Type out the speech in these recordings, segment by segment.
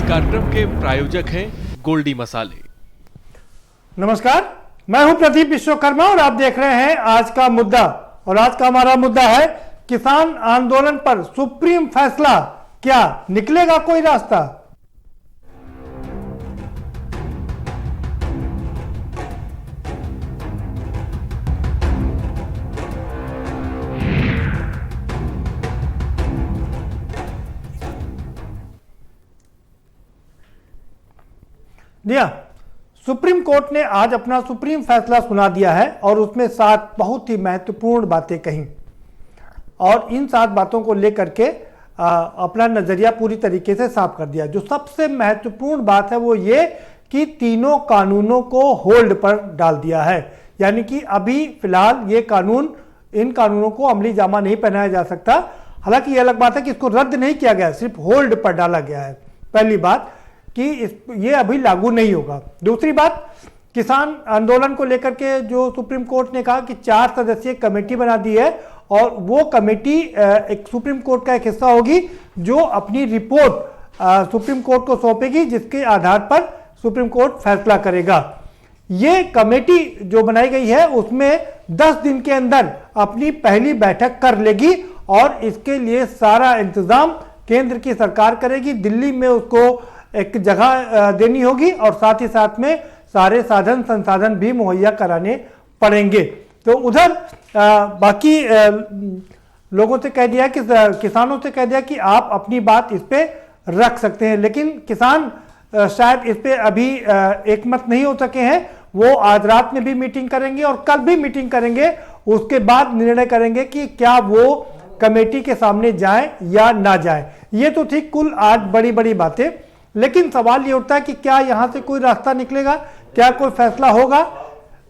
कार्यक्रम के प्रायोजक हैं गोल्डी मसाले। नमस्कार, मैं हूं प्रदीप विश्वकर्मा और आप देख रहे हैं आज का मुद्दा। और आज का हमारा मुद्दा है किसान आंदोलन पर सुप्रीम फैसला, क्या निकलेगा कोई रास्ता? दिया सुप्रीम कोर्ट ने आज अपना सुप्रीम फैसला सुना दिया है और उसमें 7 बहुत ही महत्वपूर्ण बातें कही और इन 7 बातों को लेकर के अपना नजरिया पूरी तरीके से साफ कर दिया। जो सबसे महत्वपूर्ण बात है वो ये कि तीनों कानूनों को होल्ड पर डाल दिया है, यानी कि अभी फिलहाल ये कानून, इन कानूनों को अमली जामा नहीं पहनाया जा सकता। हालांकि ये अलग बात है कि इसको रद्द नहीं किया गया, सिर्फ होल्ड पर डाला गया है। पहली बात कि ये अभी लागू नहीं होगा। दूसरी बात, किसान आंदोलन को लेकर के जो सुप्रीम कोर्ट ने कहा कि 4 सदस्यीय कमेटी बना दी है और वो कमेटी एक सुप्रीम कोर्ट का एक हिस्सा होगी जो अपनी रिपोर्ट सुप्रीम कोर्ट को सौंपेगी, जिसके आधार पर सुप्रीम कोर्ट फैसला करेगा। ये कमेटी जो बनाई गई है उसमें 10 दिन के अंदर अपनी पहली बैठक कर लेगी और इसके लिए सारा इंतजाम केंद्र की सरकार करेगी। दिल्ली में उसको एक जगह देनी होगी और साथ ही साथ में सारे साधन संसाधन भी मुहैया कराने पड़ेंगे। तो उधर बाकी लोगों से कह दिया कि किसानों से कह दिया कि आप अपनी बात इस पे रख सकते हैं, लेकिन किसान शायद इस पे अभी एकमत नहीं हो सके हैं। वो आज रात में भी मीटिंग करेंगे और कल भी मीटिंग करेंगे, उसके बाद निर्णय करेंगे कि क्या वो कमेटी के सामने जाए या ना जाए। ये तो ठीक कुल आज बड़ी बड़ी बातें, लेकिन सवाल ये उठता है कि क्या यहां से कोई रास्ता निकलेगा, क्या कोई फैसला होगा?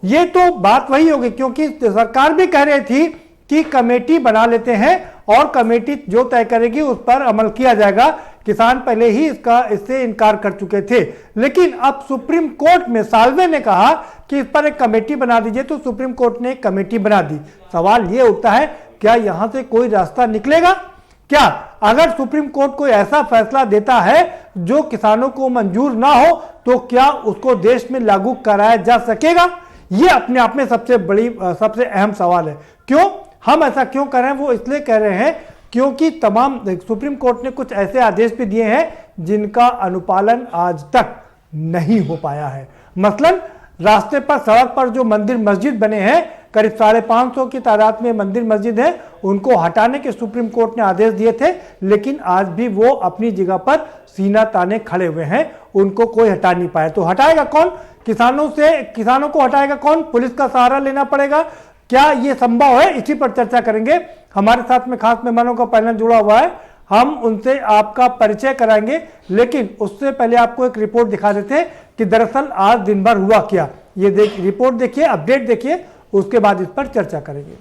ये तो बात वही होगी, क्योंकि सरकार भी कह रही थी कि कमेटी बना लेते हैं और कमेटी जो तय करेगी उस पर अमल किया जाएगा। किसान पहले ही इससे इनकार कर चुके थे, लेकिन अब सुप्रीम कोर्ट में साल्वे ने कहा कि इस पर एक कमेटी बना दीजिए, तो सुप्रीम कोर्ट ने एक कमेटी बना दी। सवाल ये उठता है, क्या यहां से कोई रास्ता निकलेगा? क्या अगर सुप्रीम कोर्ट कोई ऐसा फैसला देता है जो किसानों को मंजूर ना हो, तो क्या उसको देश में लागू कराया जा सकेगा? यह अपने आप में सबसे अहम सवाल है। क्यों हम ऐसा क्यों कर रहे हैं? वो इसलिए कह रहे हैं क्योंकि सुप्रीम कोर्ट ने कुछ ऐसे आदेश भी दिए हैं जिनका अनुपालन आज तक नहीं हो पाया है। मसलन रास्ते पर, सड़क पर जो मंदिर मस्जिद बने हैं, करीब 550 की तादाद में मंदिर मस्जिद है, उनको हटाने के सुप्रीम कोर्ट ने आदेश दिए थे, लेकिन आज भी वो अपनी जगह पर सीना ताने खड़े हुए हैं, उनको कोई हटा नहीं पाया। तो हटाएगा कौन? किसानों को हटाएगा कौन? पुलिस का सहारा लेना पड़ेगा। क्या ये संभव है? इसी पर चर्चा करेंगे। हमारे साथ में खास मेहमानों का पैनल जुड़ा हुआ है, हम उनसे आपका परिचय कराएंगे, लेकिन उससे पहले आपको एक रिपोर्ट दिखा देते हैं कि दरअसल आज दिन भर हुआ क्या। ये रिपोर्ट देखिए, अपडेट देखिए, उसके बाद इस पर चर्चा करेंगे।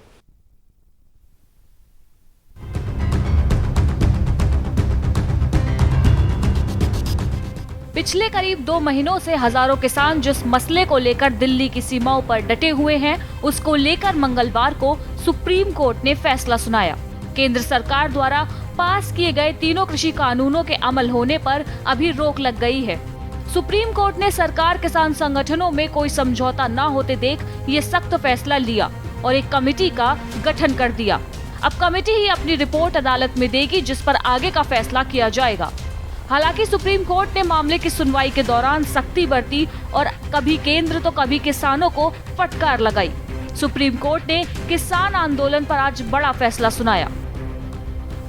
पिछले करीब 2 महीनों से हजारों किसान जिस मसले को लेकर दिल्ली की सीमाओं पर डटे हुए हैं, उसको लेकर मंगलवार को सुप्रीम कोर्ट ने फैसला सुनाया। केंद्र सरकार द्वारा पास किए गए तीनों कृषि कानूनों के अमल होने पर अभी रोक लग गई है। सुप्रीम कोर्ट ने सरकार किसान संगठनों में कोई समझौता न होते देख ये सख्त फैसला लिया और एक कमेटी का गठन कर दिया। अब कमेटी ही अपनी रिपोर्ट अदालत में देगी, जिस पर आगे का फैसला किया जाएगा। हालांकि सुप्रीम कोर्ट ने मामले की सुनवाई के दौरान सख्ती बरती और कभी केंद्र तो कभी किसानों को फटकार लगाई। सुप्रीम कोर्ट ने किसान आंदोलन पर आज बड़ा फैसला सुनाया।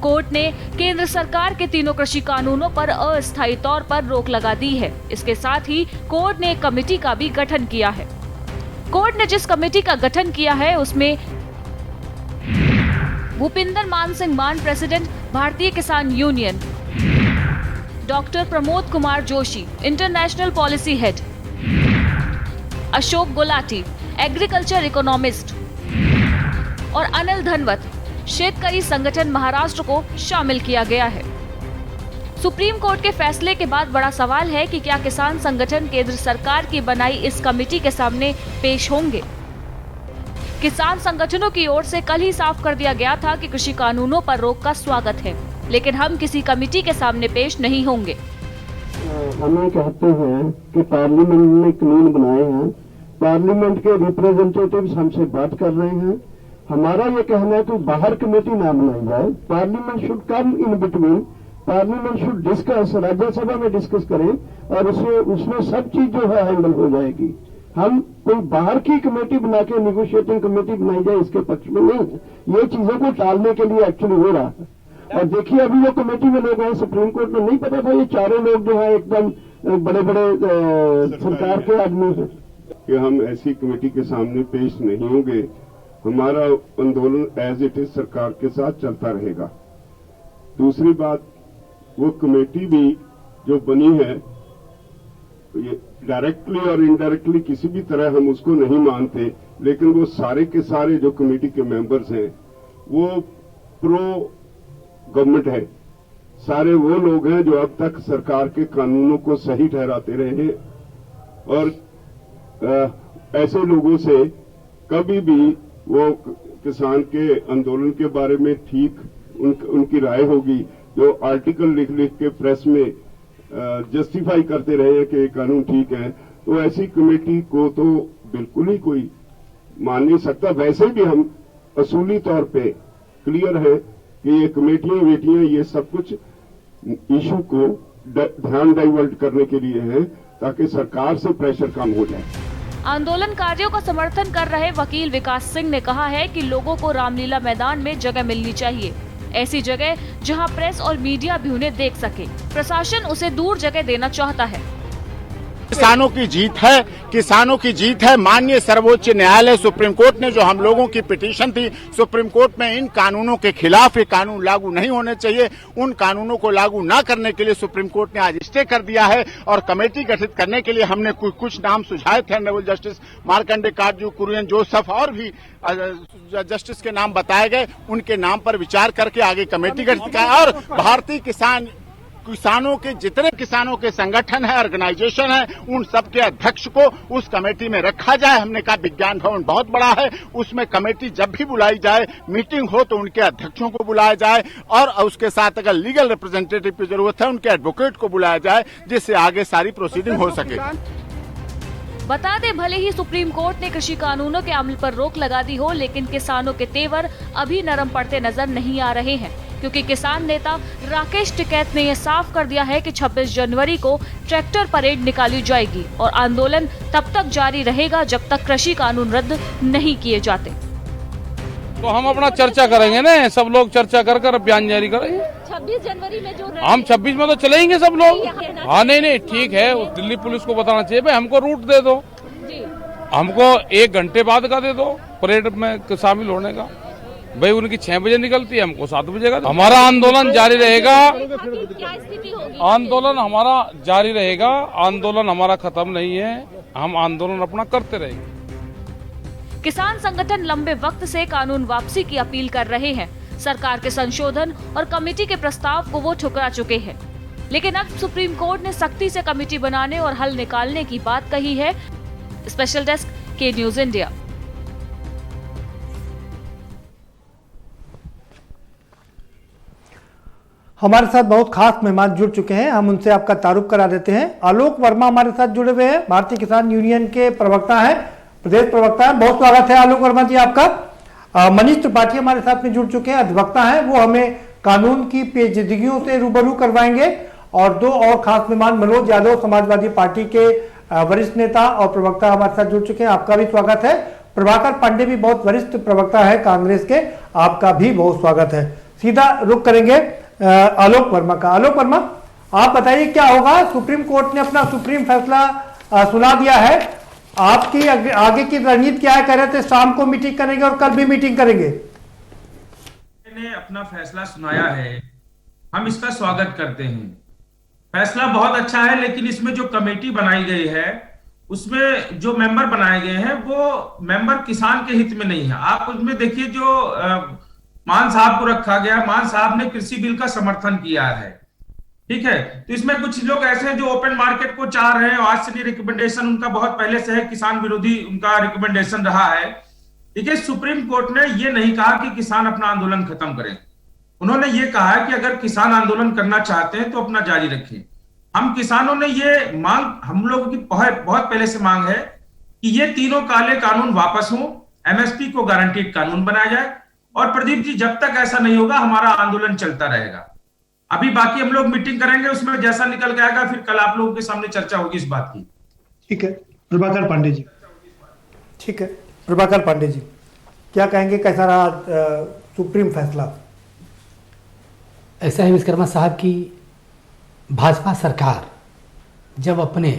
कोर्ट ने केंद्र सरकार के तीनों कृषि कानूनों पर अस्थायी तौर पर रोक लगा दी है। इसके साथ ही कोर्ट ने एक कमेटी का भी गठन किया है। कोर्ट ने जिस कमेटी का गठन किया है उसमें भूपिंदर मान सिंह मान, प्रेसिडेंट भारतीय किसान union, doctor Pramod Kumar Joshi, international policy head, Ashok Gulati, agriculture economist और अनिल धनवत, शेतकरी संगठन महाराष्ट्र को शामिल किया गया है। सुप्रीम कोर्ट के फैसले के बाद बड़ा सवाल है कि क्या किसान संगठन केंद्र सरकार की बनाई इस कमेटी के सामने पेश होंगे। किसान संगठनों की ओर से कल ही साफ कर दिया गया था कि कृषि कानूनों पर रोक का स्वागत है, लेकिन हम किसी कमेटी के सामने पेश नहीं होंगे। हम ये कहते हैं कि पार्लियामेंट ने कानून बनाए हैं, पार्लियामेंट के रिप्रेजेंटेटिव्स हमसे बात कर रहे हैं। हमारा ये कहना है कि बाहर कमेटी ना बनाई जाए, parliament should come in between, parliament should discuss, Rajya Sabha में डिस्कस करें और उसमें सब चीज जो है हैंडल हो जाएगी। हम कोई बाहर की कमेटी बना के निगोशिएटिंग कमेटी बनाई जाए इसके पक्ष में नहीं है, ये चीजों को टालने के लिए एक्चुअली हो रहा है। और देखिए अभी जो कमेटी में लोग हैं, सुप्रीम कोर्ट में नहीं पता था ये चारों लोग जो है एकदम बड़े बड़े सरकार के आदमी हैं कि हम ऐसी कमेटी के सामने पेश नहीं होंगे। हमारा आंदोलन एज इट इज सरकार के साथ चलता रहेगा। दूसरी बात, वो कमेटी भी जो बनी है ये डायरेक्टली और इनडायरेक्टली किसी भी तरह हम उसको नहीं मानते, लेकिन वो सारे के सारे जो कमेटी के मेंबर्स हैं वो प्रो गवर्नमेंट है। सारे वो लोग हैं जो अब तक सरकार के कानूनों को सही ठहराते रहे हैं और ऐसे लोगों से कभी भी वो किसान के आंदोलन के बारे में ठीक उनकी राय होगी जो आर्टिकल लिख लिख के प्रेस में जस्टिफाई करते रहे हैं कि ये कानून ठीक है, तो ऐसी कमेटी को तो बिल्कुल ही कोई मान नहीं सकता। वैसे भी हम असूली तौर पे क्लियर है कि ये कमेटियां वेटियां ये सब कुछ इशू को ध्यान डाइवर्ट करने के लिए है ताकि सरकार से प्रेशर कम हो जाए। आंदोलनकारियों का समर्थन कर रहे वकील विकास सिंह ने कहा है कि लोगों को रामलीला मैदान में जगह मिलनी चाहिए, ऐसी जगह जहां प्रेस और मीडिया भी उन्हें देख सके। प्रशासन उसे दूर जगह देना चाहता है। किसानों की जीत है, किसानों की जीत है। माननीय सर्वोच्च न्यायालय सुप्रीम कोर्ट ने जो हम लोगों की पिटीशन थी सुप्रीम कोर्ट में इन कानूनों के खिलाफ, ये कानून लागू नहीं होने चाहिए, उन कानूनों को लागू न करने के लिए सुप्रीम कोर्ट ने आज स्टे कर दिया है और कमेटी गठित करने के लिए हमने कुछ नाम सुझाए थे। ऑनरेबल जस्टिस मार्कंडे काटजू, कुरियन जोसेफ और भी जस्टिस के नाम बताए गए, उनके नाम पर विचार करके आगे कमेटी गठित की और भारतीय किसानों के जितने किसानों के संगठन है, ऑर्गेनाइजेशन है, उन सब के अध्यक्ष को उस कमेटी में रखा जाए। हमने कहा विज्ञान भवन बहुत बड़ा है, उसमें कमेटी जब भी बुलाई जाए, मीटिंग हो तो उनके अध्यक्षों को बुलाया जाए और उसके साथ अगर लीगल रिप्रेजेंटेटिव की जरूरत है उनके एडवोकेट को बुलाया जाए, जिससे आगे सारी प्रोसीडिंग हो सके। बता दें, भले ही सुप्रीम कोर्ट ने कृषि कानूनों के अमल पर रोक लगा दी हो, लेकिन किसानों के तेवर अभी नरम पड़ते नजर नहीं आ रहे हैं, क्योंकि किसान नेता राकेश टिकैत ने यह साफ कर दिया है कि 26 जनवरी को ट्रैक्टर परेड निकाली जाएगी और आंदोलन तब तक जारी रहेगा जब तक कृषि कानून रद्द नहीं किए जाते। तो हम अपना चर्चा करेंगे ना, सब लोग चर्चा कर बयान जारी करेंगे। 26 जनवरी में जो हम 26 में तो चलेंगे सब लोग। हाँ नहीं ठीक है, दिल्ली पुलिस को बताना चाहिए भाई हमको रूट दे दो, हमको 1 घंटे बाद का दे दो परेड में शामिल होने का। भाई उनकी 6 बजे निकलती है, हमको 7 बजे का। हमारा आंदोलन जारी रहेगा, आंदोलन हमारा जारी रहेगा, आंदोलन हमारा खत्म नहीं है, हम आंदोलन अपना करते रहेंगे। किसान संगठन लंबे वक्त से कानून वापसी की अपील कर रहे हैं। सरकार के संशोधन और कमेटी के प्रस्ताव को वो ठुकरा चुके हैं, लेकिन अब सुप्रीम कोर्ट ने सख्ती से कमेटी बनाने और हल निकालने की बात कही है। स्पेशल डेस्क के न्यूज इंडिया। हमारे साथ बहुत खास मेहमान जुड़ चुके हैं, हम उनसे आपका तारुफ करा देते हैं। आलोक वर्मा हमारे साथ जुड़े हुए हैं, भारतीय किसान यूनियन के प्रवक्ता हैं, प्रदेश प्रवक्ता हैं। बहुत स्वागत है आलोक वर्मा जी आपका। मनीष त्रिपाठी हमारे साथ में जुड़ चुके हैं, अधिवक्ता हैं, वो हमें कानून की पेचीदगियों से रूबरू करवाएंगे। और 2 और खास मेहमान, मनोज यादव समाजवादी पार्टी के वरिष्ठ नेता और प्रवक्ता हमारे साथ जुड़ चुके हैं, आपका भी स्वागत है। प्रभाकर पांडे भी बहुत वरिष्ठ प्रवक्ता है कांग्रेस के, आपका भी बहुत स्वागत है। सीधा रुख करेंगे आलोक वर्मा का। आलोक वर्मा, आप बताइए क्या होगा? सुप्रीम कोर्ट ने अपना सुप्रीम फैसला सुना दिया है, आपकी आगे की रणनीति क्या है? कह रहे थे शाम को मीटिंग करेंगे और कल भी मीटिंग करेंगे। ने अपना फैसला सुनाया है, हम इसका स्वागत करते हैं। फैसला बहुत अच्छा है, लेकिन इसमें जो कमेटी बनाई गई है उसमें जो मेंबर बनाए गए हैं वो मेंबर किसान के हित में नहीं है। आप उसमें देखिए जो मान साहब को रखा गया, मान साहब ने कृषि बिल का समर्थन किया है, ठीक है। तो इसमें कुछ लोग ऐसे हैं जो ओपन मार्केट को चाह रहे हैं, आज से नहीं, रिकमेंडेशन उनका बहुत पहले से है, किसान विरोधी उनका रिकमेंडेशन रहा है, ठीक है। सुप्रीम कोर्ट ने ये नहीं कहा कि किसान अपना आंदोलन खत्म करें, उन्होंने ये कहा कि अगर किसान आंदोलन करना चाहते हैं तो अपना जारी रखें। हम किसानों ने ये मांग, हम लोगों की बहुत पहले से मांग है कि ये तीनों काले कानून वापस हों, एमएसपी को गारंटीड कानून बनाया जाए। और प्रदीप जी, जब तक ऐसा नहीं होगा हमारा आंदोलन चलता रहेगा। अभी बाकी हम लोग मीटिंग करेंगे, उसमें जैसा निकल के आएगा फिर कल आप लोगों के सामने चर्चा होगी इस बात की। ठीक है प्रभाकर पांडे जी। ठीक है प्रभाकर पांडे जी, क्या कहेंगे, कैसा रहा सुप्रीम फैसला? ऐसा है विश्वकर्मा साहब की भाजपा सरकार जब अपने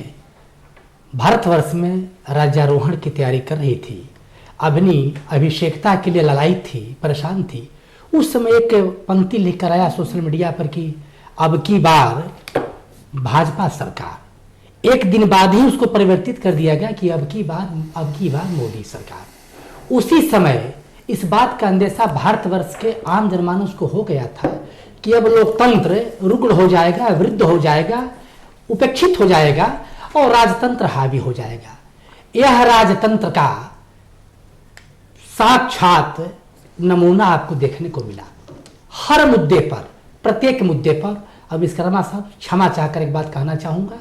भारतवर्ष में राज्यारोहण की तैयारी कर रही थी, अपनी अभिषेकता के लिए ललाई थी, परेशान थी, उस समय एक पंक्ति लेकर आया सोशल मीडिया पर कि अब की बार भाजपा सरकार, एक दिन बाद ही उसको परिवर्तित कर दिया गया कि अब की बार मोदी सरकार। उसी समय इस बात का अंदेशा भारतवर्ष के आम जनमानस को हो गया था कि अब लोकतंत्र रुग्ण हो जाएगा, वृद्ध हो जाएगा, उपेक्षित हो जाएगा और राजतंत्र हावी हो जाएगा। यह राजतंत्र का साक्षात नमूना आपको देखने को मिला हर मुद्दे पर, प्रत्येक मुद्दे पर। अब विश्वकर्मा साहब क्षमा चाहकर एक बात कहना चाहूंगा,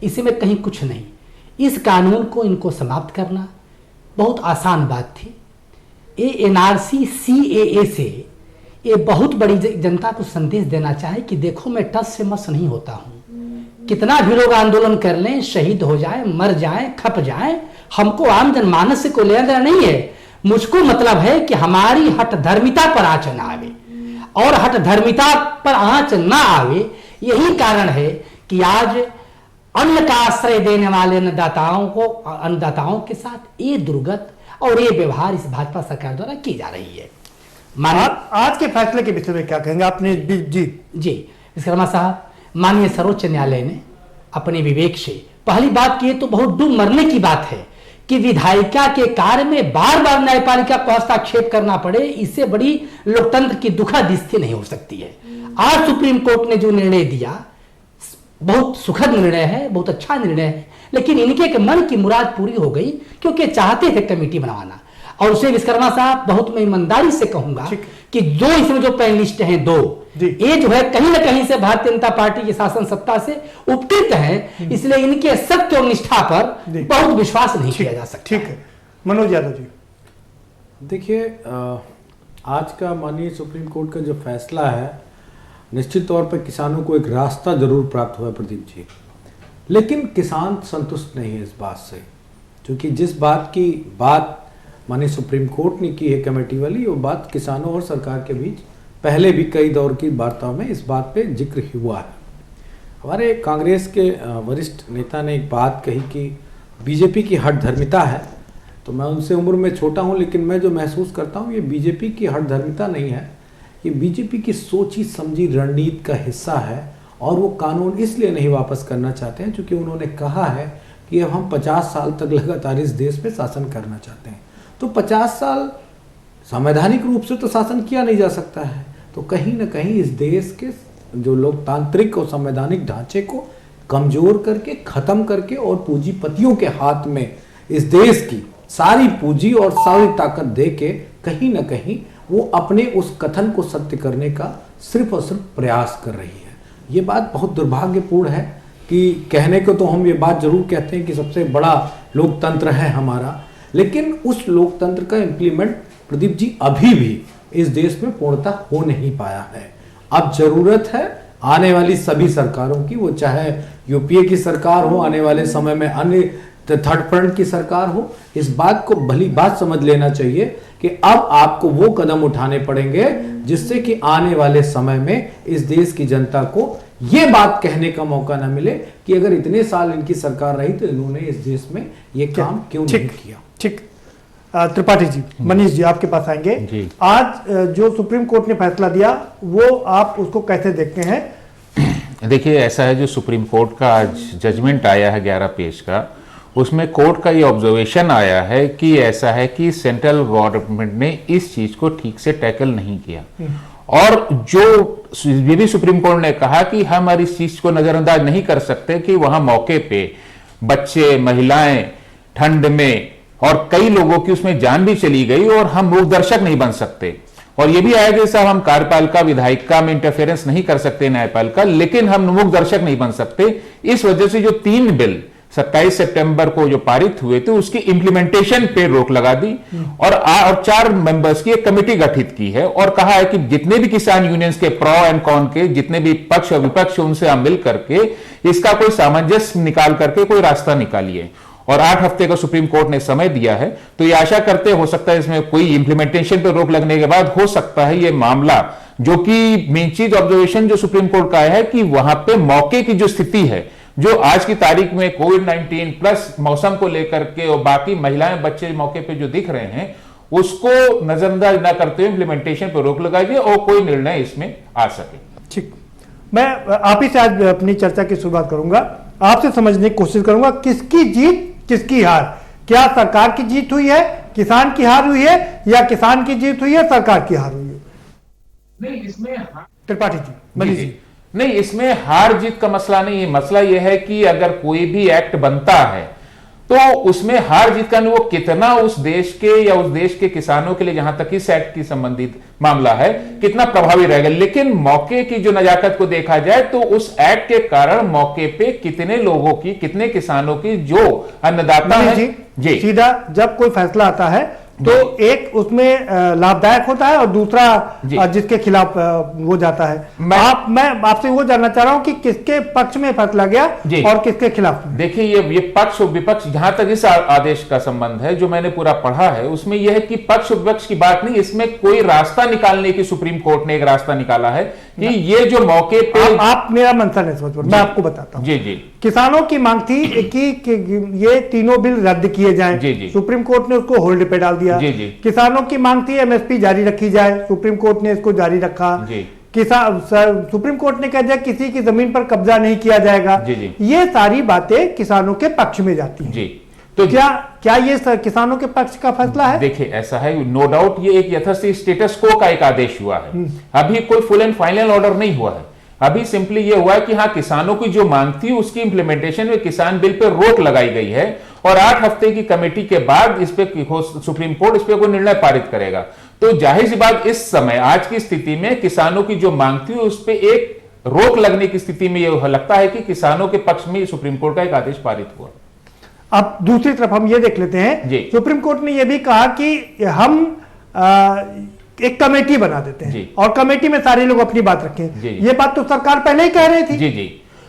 इसमें कहीं कुछ नहीं, इस कानून को इनको समाप्त करना बहुत आसान बात थी। ये एनआरसी सीएए से ये बहुत बड़ी जनता को संदेश देना चाहे कि देखो मैं टस से मस नहीं होता हूं, कितना भी लोग आंदोलन कर लें, शहीद हो जाए, मर जाए, खप जाए, हमको आम जनमानस को लेना देना नहीं है। मुझको मतलब है कि हमारी हठ धर्मिता पर आंच ना आवे, और हठ धर्मिता पर आंच ना आवे यही कारण है कि आज अन्न का आश्रय देने वाले अन्नदाताओं के साथ ये दुर्गत और ये व्यवहार इस भाजपा सरकार द्वारा की जा रही है। आज के फैसले के विषय में क्या कहेंगे आपने? जी विश्वकर्मा साहब, माननीय सर्वोच्च न्यायालय ने अपने विवेक से पहली बात की तो बहुत डूब मरने की बात है कि विधायिका के कार्य में बार बार न्यायपालिका को हस्तक्षेप करना पड़े, इससे बड़ी लोकतंत्र की दुखद स्थिति नहीं हो सकती है। आज सुप्रीम कोर्ट ने जो निर्णय दिया बहुत सुखद निर्णय है, बहुत अच्छा निर्णय है, लेकिन इनके मन की मुराद पूरी हो गई क्योंकि चाहते थे कमेटी बनवाना। और उसे विश्वकर्मा साहब बहुत मैं ईमानदारी से कहूंगा कि जो इसमें जो पैनलिस्ट हैं दो, ये जो है कहीं ना कहीं से भारतीय जनता पार्टी की शासन सत्ता से उपकृत है, इसलिए इनके सत्य और निष्ठा पर बहुत विश्वास नहीं किया जा सकता। ठीक है मनोज यादव जी। देखिए, आज का माननीय सुप्रीम कोर्ट का जो फैसला है, निश्चित तौर पर किसानों को एक रास्ता जरूर प्राप्त हुआ प्रदीप जी, लेकिन किसान संतुष्ट नहीं है इस बात से, क्योंकि जिस बात की बात माननीय सुप्रीम कोर्ट ने की है कमेटी वाली, वो बात किसानों और सरकार के बीच पहले भी कई दौर की वार्ताओं में इस बात पे जिक्र हुआ है। हमारे कांग्रेस के वरिष्ठ नेता ने एक बात कही कि बीजेपी की हठ धर्मिता है, तो मैं उनसे उम्र में छोटा हूं, लेकिन मैं जो महसूस करता हूं ये बीजेपी की हठ धर्मिता नहीं है, ये बीजेपी की सोची समझी रणनीति का हिस्सा है। और वो कानून इसलिए नहीं वापस करना चाहते हैं क्योंकि उन्होंने कहा है कि अब हम 50 साल तक लगातार इस देश में शासन करना चाहते हैं। तो 50 साल संवैधानिक रूप से तो शासन किया नहीं जा सकता है, तो कहीं ना कहीं इस देश के जो लोकतांत्रिक और संवैधानिक ढांचे को कमजोर करके, खत्म करके और पूंजीपतियों के हाथ में इस देश की सारी पूंजी और सारी ताकत दे के कहीं ना कहीं वो अपने उस कथन को सत्य करने का सिर्फ और सिर्फ प्रयास कर रही है। ये बात बहुत दुर्भाग्यपूर्ण है कि कहने को तो हम ये बात जरूर कहते हैं कि सबसे बड़ा लोकतंत्र है हमारा, लेकिन उस लोकतंत्र का इम्प्लीमेंट प्रदीप जी अभी भी इस देश में पूर्णतः हो नहीं पाया है। अब जरूरत है आने वाली सभी सरकारों की, वो चाहे यूपीए की सरकार हो, आने वाले समय में अन्य थर्ड फ्रंट की सरकार हो, इस बात को भली बात समझ लेना चाहिए कि अब आपको वो कदम उठाने पड़ेंगे जिससे कि आने वाले समय में इस देश की जनता को ये बात कहने का मौका ना मिले कि अगर इतने साल इनकी सरकार रही तो इन्होंने इस देश में ये काम क्यों नहीं किया। ठीक, त्रिपाठी जी, मनीष जी आपके पास आएंगे। आज जो सुप्रीम कोर्ट ने फैसला दिया वो आप उसको कैसे देखते हैं? देखिए, ऐसा है, जो सुप्रीम कोर्ट का आज जजमेंट आया है 11 पेज का, उसमें कोर्ट का ये ऑब्जर्वेशन आया है कि ऐसा है कि सेंट्रल गवर्नमेंट ने इस चीज को ठीक से टैकल नहीं किया। और जो ये भी सुप्रीम कोर्ट ने कहा कि हम इस चीज को नजरअंदाज नहीं कर सकते कि वहां मौके पे बच्चे, महिलाएं, ठंड में और कई लोगों की उसमें जान भी चली गई और हम लोग दर्शक नहीं बन सकते। और ये भी आया कि साहब हम कार्यपालिका विधायिका में इंटरफेरेंस नहीं कर सकते न्यायपालिका, लेकिन हम मूक दर्शक नहीं बन सकते। इस वजह से जो 3 बिल 27 सितंबर को जो पारित हुए थे उसकी इंप्लीमेंटेशन पे रोक लगा दी और 4 मेंबर्स की एक कमेटी गठित की है और कहा है कि जितने भी किसान यूनियंस के प्रो एंड कॉन के जितने भी पक्ष और विपक्ष उनसे हम मिल करके इसका कोई सामंजस्य निकाल करके कोई रास्ता निकालिए और 8 हफ्ते का सुप्रीम कोर्ट ने समय दिया है। तो ये आशा करते हो सकता है इसमें कोई इंप्लीमेंटेशन पे रोक लगने के बाद हो सकता है ये मामला, जो कि मेन चीज ऑब्जर्वेशन जो सुप्रीम कोर्ट का है कि वहां पे मौके की जो स्थिति है, जो आज की तारीख में कोविड-19 प्लस मौसम को लेकर के और बाकी महिलाएं बच्चे मौके पे जो दिख रहे हैं उसको नजरअंदाज न करते हुए इंप्लीमेंटेशन पर रोक लगाइए और कोई निर्णय इसमें आ सके। ठीक, मैं आप ही से आज अपनी चर्चा की शुरुआत करूंगा, आपसे समझने की कोशिश करूंगा किसकी जीत किसकी हार। क्या सरकार की जीत हुई है, किसान की हार हुई है, या किसान की जीत हुई है, सरकार की हार हुई है? नहीं, इसमें त्रिपाठी जी, मनीष जी। नहीं, इसमें हार जीत का मसला नहीं है। मसला यह है कि अगर कोई भी एक्ट बनता है तो उसमें हार जीत का वो कितना उस देश के या उस देश के किसानों के लिए, जहां तक इस एक्ट की संबंधित मामला है, कितना प्रभावी रहेगा। लेकिन मौके की जो नजाकत को देखा जाए तो उस एक्ट के कारण मौके पे कितने लोगों की, कितने किसानों की जो अन्नदाता है जी, सीधा जब कोई फैसला आता है तो एक उसमें लाभदायक होता है और दूसरा जिसके खिलाफ वो जाता है। मैं आपसे वो जानना चाह रहा हूं कि किसके पक्ष में फैसला गया और किसके खिलाफ। देखिए ये पक्ष और विपक्ष, जहां तक इस आदेश का संबंध है जो मैंने पूरा पढ़ा है उसमें यह है कि पक्ष और विपक्ष की बात नहीं, इसमें कोई रास्ता निकालने की सुप्रीम कोर्ट ने एक रास्ता निकाला है कि ये जो मौके पे आप मेरा मंथन है समझ, मैं आपको बताता हूँ। जी, किसानों की मांग थी कि ये तीनों बिल रद्द किए जाएं। सुप्रीम कोर्ट ने उसको होल्ड पे डाल दिया। किसानों की मांग थी एमएसपी जारी रखी जाए, सुप्रीम कोर्ट ने इसको जारी रखा। सुप्रीम कोर्ट ने कह दिया किसी की जमीन पर कब्जा नहीं किया जाएगा। ये सारी बातें किसानों के पक्ष में जाती हैं। तो क्या ये किसानों के पक्ष का फैसला है? देखिए ऐसा है, नो डाउट ये एक यथास्थित स्टेटस को का एक आदेश हुआ है, अभी कोई फुल एंड फाइनल ऑर्डर नहीं हुआ है। अभी सिंपली ये हुआ है कि हाँ, किसानों की जो मांग थी उसकी इंप्लीमेंटेशन में किसान बिल पे रोक लगाई गई है और 8 हफ्ते की कमेटी के बाद इस पे सुप्रीम कोर्ट इस पे कोई निर्णय पारित करेगा। तो जाहिर सी बात इस समय आज की स्थिति में किसानों की जो मांग थी उस पे एक रोक लगने की स्थिति में यह लगता है कि किसानों के पक्ष में सुप्रीम कोर्ट का एक आदेश पारित हुआ। अब दूसरी तरफ हम ये देख लेते हैं, सुप्रीम कोर्ट ने यह भी कहा कि हम एक कमेटी बना देते हैं और कमेटी में सारे लोग अपनी बात रखें। ये बात तो सरकार पहले ही कह रही थी। जी।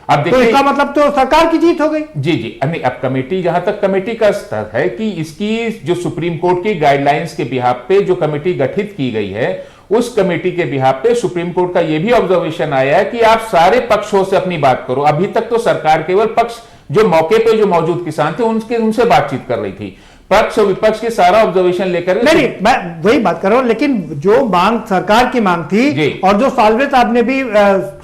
अब तो इसका मतलब तो सरकार की जीत हो गई। जी। अब कमेटी, जहां तक कमेटी का स्तर है कि इसकी जो सुप्रीम कोर्ट की गाइडलाइंस के बिहाफ पे जो कमेटी गठित की गई है उस कमेटी के बिहाफ पे सुप्रीम कोर्ट का यह भी ऑब्जर्वेशन आया है कि आप सारे पक्षों से अपनी बात करो। अभी तक तो सरकार केवल पक्ष जो मौके पे जो मौजूद किसान थे उनसे बातचीत कर रही थी, पक्ष और विपक्ष के सारा ऑब्जर्वेशन लेकर नहीं, मैं वही बात कर रहा हूं। लेकिन जो मांग सरकार की मांग थी और जो सालवे साहब ने भी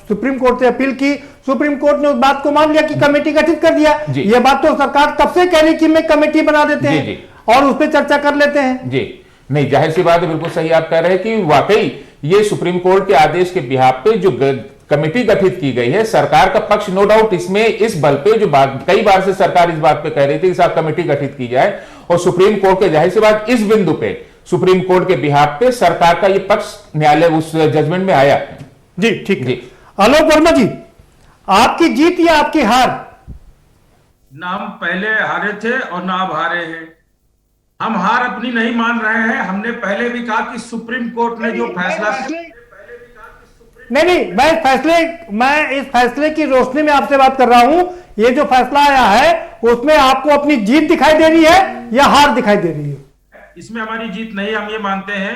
सुप्रीम कोर्ट से अपील की, सुप्रीम कोर्ट ने उस बात को मान लिया कि कमेटी गठित कर दिया। ये बात तो सरकार तब से कह रही कि मैं कमेटी बना देते हैं और उस पर चर्चा कर लेते हैं। जी नहीं, जाहिर सी बात है, बिल्कुल सही आप कह रहे हैं कि वाकई ये सुप्रीम कोर्ट के आदेश के बिहाफ पे जो कमेटी गठित की गई है, सरकार का पक्ष नो डाउट इसमें इस बल पे जो बात कई बार से सरकार इस बात पे कह रही थी कि साहब कमेटी गठित की जाए और सुप्रीम कोर्ट के जाहिर सी बात इस बिंदु पे सुप्रीम कोर्ट के बिहाफ पे सरकार का ये पक्ष न्यायालय उस जजमेंट में आया। जी ठीक है। आलोक वर्मा जी, आपकी जीत या आपकी हार? ना हम पहले हारे थे और ना अब हारे हैं। हम हार अपनी नहीं मान रहे हैं। हमने पहले भी कहा कि सुप्रीम कोर्ट ने जो फैसला नहीं, मैं इस फैसले की रोशनी में आपसे बात कर रहा हूं। ये जो फैसला आया है उसमें आपको अपनी जीत दिखाई दे रही है या हार दिखाई दे रही है? इसमें हमारी जीत नहीं, हम ये मानते हैं,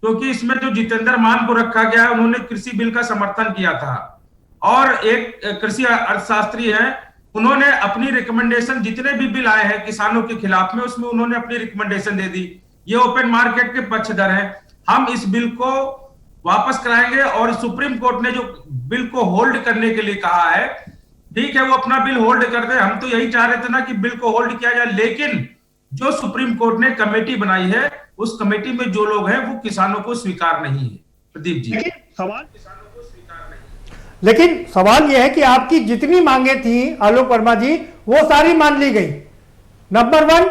क्योंकि इसमें जो जितेंद्र मान को रखा गया है उन्होंने कृषि बिल का समर्थन किया था और एक कृषि अर्थशास्त्री है, उन्होंने अपनी रिकमेंडेशन जितने भी बिल आए हैं किसानों के खिलाफ में उसमें उन्होंने अपनी रिकमेंडेशन दे दी। ये ओपन मार्केट के पक्षधर हैं। हम इस बिल को वापस कराएंगे और सुप्रीम कोर्ट ने जो बिल को होल्ड करने के लिए कहा है, ठीक है, वो अपना बिल होल्ड कर दे। हम तो यही चाह रहे थे ना कि बिल को होल्ड किया जाए, लेकिन जो सुप्रीम कोर्ट ने कमेटी बनाई है उस कमेटी में जो लोग हैं वो किसानों को स्वीकार नहीं है। प्रदीप जी, लेकिन सवाल यह है कि आपकी जितनी मांगे थी आलोक वर्मा जी वो सारी मान ली गई। नंबर 1,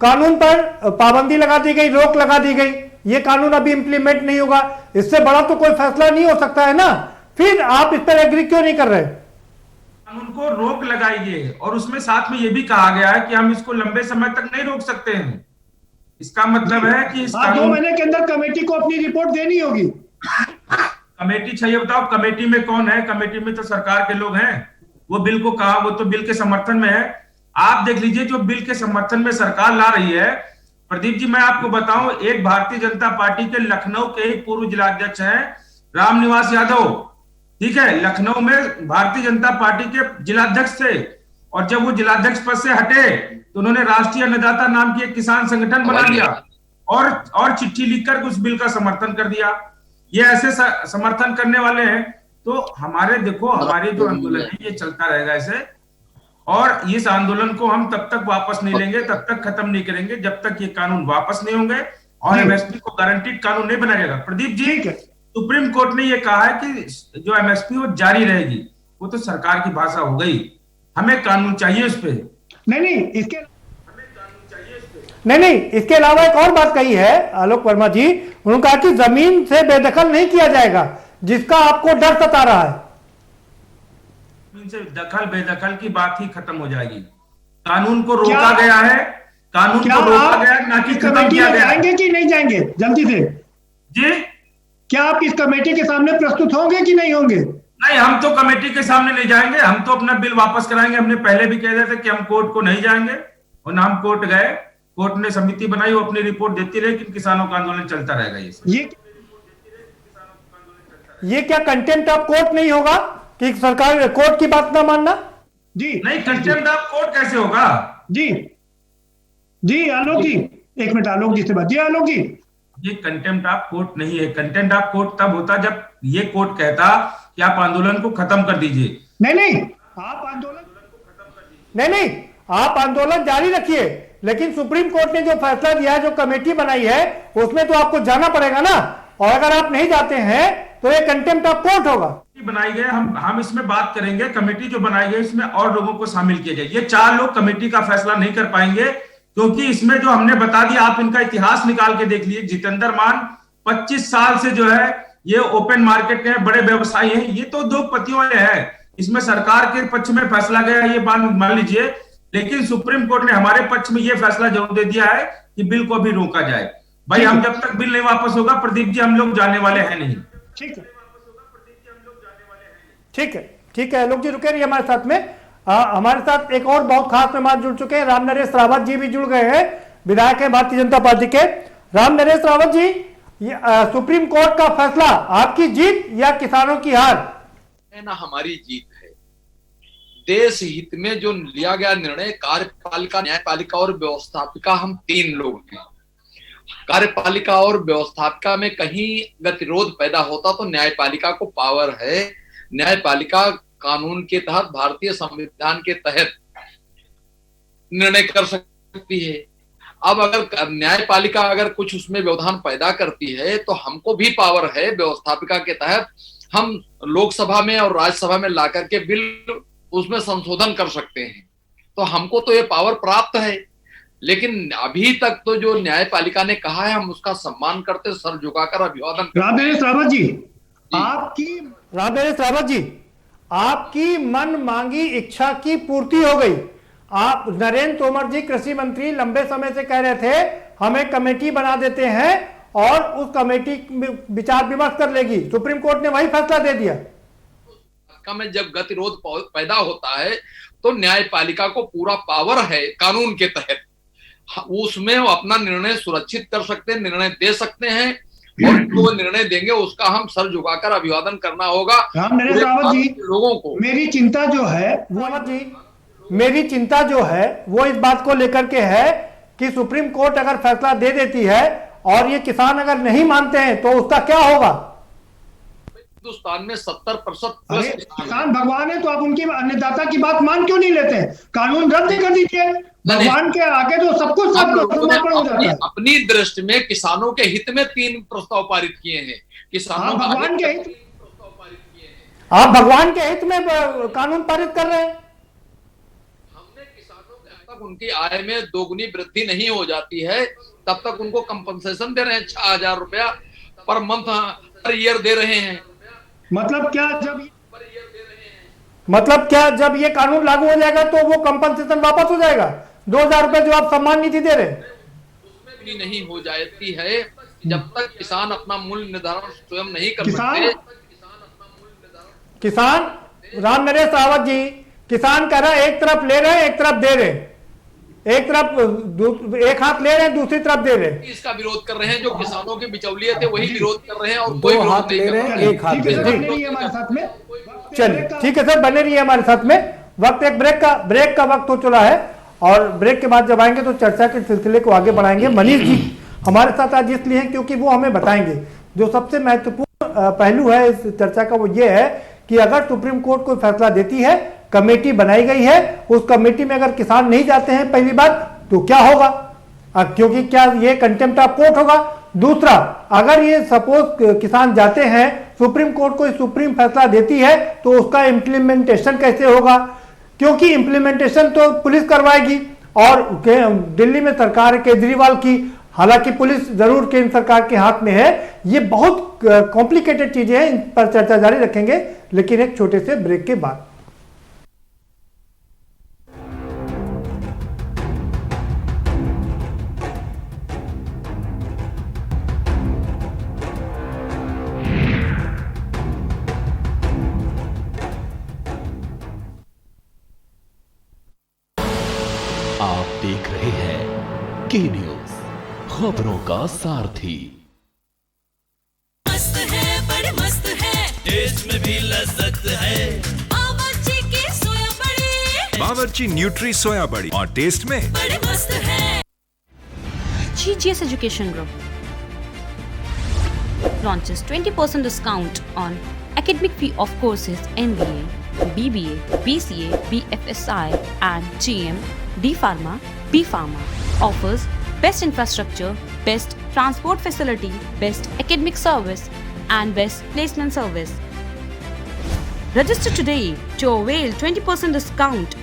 कानून पर पाबंदी लगा दी गई, रोक लगा दी गई। ये कानून अभी इंप्लीमेंट नहीं होगा, इससे बड़ा तो कोई फैसला नहीं हो सकता है ना, फिर आप इस पर एग्री क्यों नहीं कर रहे? कानून को रोक लगाइए, और उसमें साथ में यह भी कहा गया है कि हम इसको लंबे समय तक नहीं रोक सकते हैं। इसका मतलब है कि इस 2 महीने के अंदर कमेटी को अपनी रिपोर्ट देनी होगी। कमेटी चाहिए, बताओ कमेटी में कौन है? कमेटी में तो सरकार के लोग हैं। वो बिल को कहा, वो तो बिल के समर्थन में है। आप देख लीजिए जो बिल के समर्थन में सरकार ला रही है। प्रदीप जी, मैं आपको बताऊं, एक भारतीय जनता पार्टी के लखनऊ के ही पूर्व जिलाध्यक्ष हैं रामनिवास यादव, ठीक है, लखनऊ में भारतीय जनता पार्टी के जिलाध्यक्ष थे, और जब वो जिलाध्यक्ष पद से हटे तो उन्होंने राष्ट्रीय अन्नदाता नाम की एक किसान संगठन बना लिया और चिट्ठी लिखकर उस बिल का समर्थन कर दिया। ये ऐसे समर्थन करने वाले हैं, तो हमारे देखो, हमारे जो आंदोलन है ये चलता रहेगा ऐसे, और इस आंदोलन को हम तब तक वापस नहीं लेंगे, तब तक खत्म नहीं करेंगे जब तक ये कानून वापस नहीं होंगे और एमएसपी को गारंटीड कानून नहीं बनाया जाएगा। प्रदीप जी, सुप्रीम कोर्ट ने ये कहा है कि जो एमएसपी वो जारी रहेगी, वो तो सरकार की भाषा हो गई, हमें कानून चाहिए उस पर। नहीं, इसके अलावा एक और बात कही है आलोक वर्मा जी, उन्होंने कहा कि जमीन से बेदखल नहीं किया जाएगा, जिसका आपको डर सता रहा है। जमीन से दखल बेदखल की बात ही खत्म हो जाएगी। कानून को रोका गया है, कानून को रोका गया, ना कि खत्म किया गया। जाएंगे कि नहीं जाएंगे जल्दी से जी? क्या आप इस कमेटी के सामने प्रस्तुत होंगे कि नहीं होंगे? नहीं, हम तो कमेटी के सामने नहीं जाएंगे, हम तो अपना बिल वापस कराएंगे। हमने पहले भी कह दिया था कि हम कोर्ट को नहीं जाएंगे, और ना हम कोर्ट गए। कोर्ट ने समिति बनाई, वो अपनी रिपोर्ट देती रही, लेकिन किसानों का आंदोलन चलता रहेगा। ये क्या कंटेम्प्ट ऑफ कोर्ट नहीं होगा कि सरकार कोर्ट की बात ना मानना? जी नहीं, कंटेम्प्ट ऑफ कोर्ट कैसे होगा? जी आलोक जी, एक मिनट आलोक जी से बात। जी आलोक जी, ये कंटेम्प्ट ऑफ कोर्ट नहीं है। कंटेम्प्ट ऑफ कोर्ट तब होता जब ये कोर्ट कहता कि आप आंदोलन को खत्म कर दीजिए। नहीं, आप आंदोलन जारी रखिए, लेकिन सुप्रीम कोर्ट ने जो फैसला दिया है, जो कमेटी बनाई है, उसमें तो आपको जाना पड़ेगा ना, और अगर आप नहीं जाते हैं तो ये कंटेम्प्ट ऑफ कोर्ट होगा। बनाई गई, हम इसमें बात करेंगे। कमेटी जो बनाई गई इसमें और लोगों को शामिल किया जाए। ये 4 लोग कमेटी का फैसला नहीं कर पाएंगे, क्योंकि इसमें जो हमने बता दिया, आप इनका इतिहास निकाल के देख लीजिए। जितेंद्र मान 25 साल से जो है ये ओपन मार्केट के बड़े व्यवसायी हैं, ये तो 2 पतियों वाले हैं। इसमें सरकार के पक्ष में फैसला गया है, ये मान लीजिए, लेकिन सुप्रीम कोर्ट ने हमारे पक्ष में ये फैसला जरूर दे दिया है कि बिल को अभी रोका जाए। भाई, हम जब तक बिल नहीं वापस होगा, प्रदीप जी, हम लोग जाने वाले हैं नहीं। ठीक है आलोक जी, रुके रहिए हमारे साथ में। हमारे साथ एक और बहुत खास मेहमान जुड़ चुके हैं, राम नरेश रावत जी भी जुड़ गए हैं, विधायक है भारतीय जनता पार्टी के। राम नरेश रावत जी, सुप्रीम कोर्ट का फैसला आपकी जीत या किसानों की हार? ना, हमारी जीत है। देश हित में जो लिया गया निर्णय, कार्यपालिका, न्यायपालिका और व्यवस्थापिका, हम 3 लोग हैं। कार्यपालिका और व्यवस्थापिका में कहीं गतिरोध पैदा होता तो न्यायपालिका को पावर है। न्यायपालिका कानून के तहत, भारतीय संविधान के तहत निर्णय कर सकती है। अब अगर न्यायपालिका अगर कुछ उसमें व्यवधान पैदा करती है तो हमको भी पावर है व्यवस्थापिका के तहत, हम लोकसभा में और राज्यसभा में लाकर के बिल उसमें संशोधन कर सकते हैं। तो हमको तो ये पावर प्राप्त है, लेकिन अभी तक तो जो न्यायपालिका ने कहा है हम उसका सम्मान करते, सर झुकाकर अभिवादन करते। राम नरेश रावत जी, आपकी मन मांगी इच्छा की पूर्ति हो गई। आप, नरेंद्र तोमर जी कृषि मंत्री लंबे समय से कह रहे थे हमें कमेटी बना देते हैं और उस कमेटी विचार विमर्श कर लेगी, सुप्रीम कोर्ट ने वही फैसला दे दिया। में जब गतिरोध पैदा होता है तो न्यायपालिका को पूरा पावर है कानून के तहत, उसमें वो अपना निर्णय सुरक्षित कर सकते हैं, निर्णय दे सकते हैं, और जो निर्णय देंगे उसका हम सर झुकाकर अभिवादन करना होगा। राम नरेश रावत जी, लोगों को मेरी चिंता जो है वो इस बात को लेकर के है कि सुप्रीम कोर्ट अगर फैसला दे देती है और ये किसान अगर नहीं मानते हैं तो उसका क्या होगा? हिंदुस्तान में 70% किसान भगवान है, तो आप उनकी अन्नदाता की बात मान क्यों नहीं लेते हैं? कानून रद्द कर दीजिए, भगवान के आगे तो सब कुछ समर्पण हो जाता है। अपनी दृष्टि में किसानों के हित में 3 प्रस्ताव पारित किए हैं। किसानों भगवान के हित, आप भगवान के हित में कानून पारित कर रहे हैं। हमने किसानों के तक उनकी आय में दोगुनी वृद्धि नहीं हो जाती है तब तक उनको कंपनसेशन दे रहे हैं। 6,000 रुपया पर मंथ पर ईयर दे रहे हैं। मतलब क्या जब ये कानून लागू हो जाएगा तो वो कंपनसेशन वापस हो जाएगा? 2,000 रुपए जो आप सम्मान निधि दे रहे हैं उसमें भी नहीं हो जाती है जब तक किसान अपना मूल्य निर्धारण स्वयं नहीं कर सकते। किसान राम नरेश रावत जी, किसान कह रहा है एक तरफ ले रहे हैं एक तरफ दे रहे हैं, एक तरफ एक हाथ ले रहे हैं दूसरी तरफ दे रहे हैं। इसका विरोध कर रहे हैं जो किसानों के बिचौलिए थे वही विरोध कर रहे हैं और दो हाथ ले रहे हैं एक हाथ दे रहे हैं। हमारे साथ में चलिए ठीक है सर, बने रहिए हमारे साथ में। वक्त एक ब्रेक का वक्त हो चला है और ब्रेक के बाद जब आएंगे तो चर्चा के सिलसिले को आगे बढ़ाएंगे। मनीष जी हमारे साथ आज इसलिए हैं क्योंकि वो हमें बताएंगे जो सबसे महत्वपूर्ण पहलू है इस चर्चा का, वो ये है कि अगर सुप्रीम कोर्ट कोई फैसला देती है, कमेटी बनाई गई है, उस कमेटी में अगर किसान नहीं जाते हैं पहली बात तो क्या होगा, क्योंकि क्या ये कंटेम्प्ट ऑफ कोर्ट होगा। दूसरा, अगर ये सपोज किसान जाते हैं, सुप्रीम कोर्ट कोई सुप्रीम फैसला देती है तो उसका इम्प्लीमेंटेशन कैसे होगा, क्योंकि इम्प्लीमेंटेशन तो पुलिस करवाएगी और दिल्ली में सरकार है केजरीवाल की, हालांकि पुलिस जरूर केंद्र सरकार के हाथ में है। ये बहुत कॉम्प्लिकेटेड चीजें हैं, इन पर चर्चा जारी रखेंगे लेकिन एक छोटे से ब्रेक के बाद। आप देख रहे हैं के न्यूज, खबरों का सारथी। मस्त है, बड़े मस्त है, टेस्ट में भी लज्जत है। बावर्ची की सोया बड़ी, बावर्ची न्यूट्री सोया बड़ी और टेस्ट में बड़े मस्त है। GGS Education Group launches 20% discount on academic fee of courses MBA, BBA, BCA, BFSI and GM, D Pharma, B Pharma. Offers best infrastructure, best transport facility, best academic service and best placement service. Register today to avail 20% discount.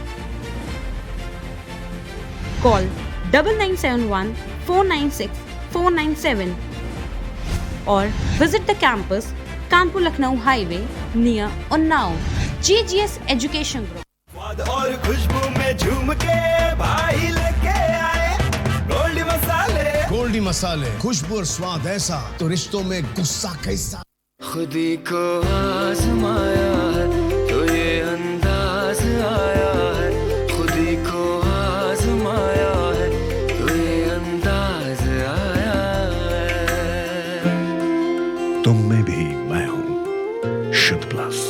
Call 9971 496 497 or visit the campus Kanpur Lucknow Highway near Unnao. GGS Education Group. स्वाद और खुशबू में झूम के भाई लेके आए गोल्डी मसाले। गोल्डी मसाले, खुशबू और स्वाद ऐसा तो रिश्तों में गुस्सा कैसा। खुदी को आजमाया है तो ये अंदाज आया है, खुदी को आजमाया है तो ये अंदाज आया है। तुम में भी मैं हूँ, शुद्ध प्लस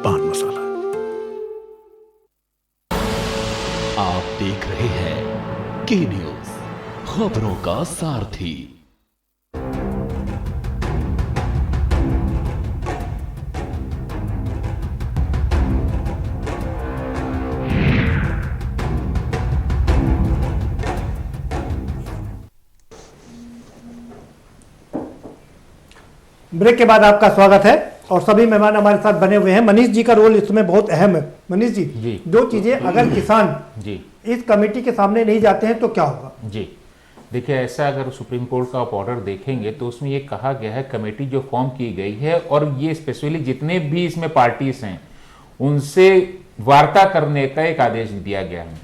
पान मसाला। आप देख रहे हैं के न्यूज, खबरों का सारथी। ब्रेक के बाद आपका स्वागत है और सभी मेहमान हमारे साथ बने हुए हैं। मनीष जी का रोल इसमें बहुत अहम है। मनीष जी, दो चीजें, अगर किसान जी इस कमेटी के सामने नहीं जाते हैं तो क्या होगा? जी देखिए, ऐसा अगर सुप्रीम कोर्ट का आप ऑर्डर देखेंगे तो उसमें ये कहा गया है कमेटी जो फॉर्म की गई है और ये स्पेशली जितने भी इसमें पार्टीज हैं उनसे वार्ता करने का एक आदेश दिया गया है।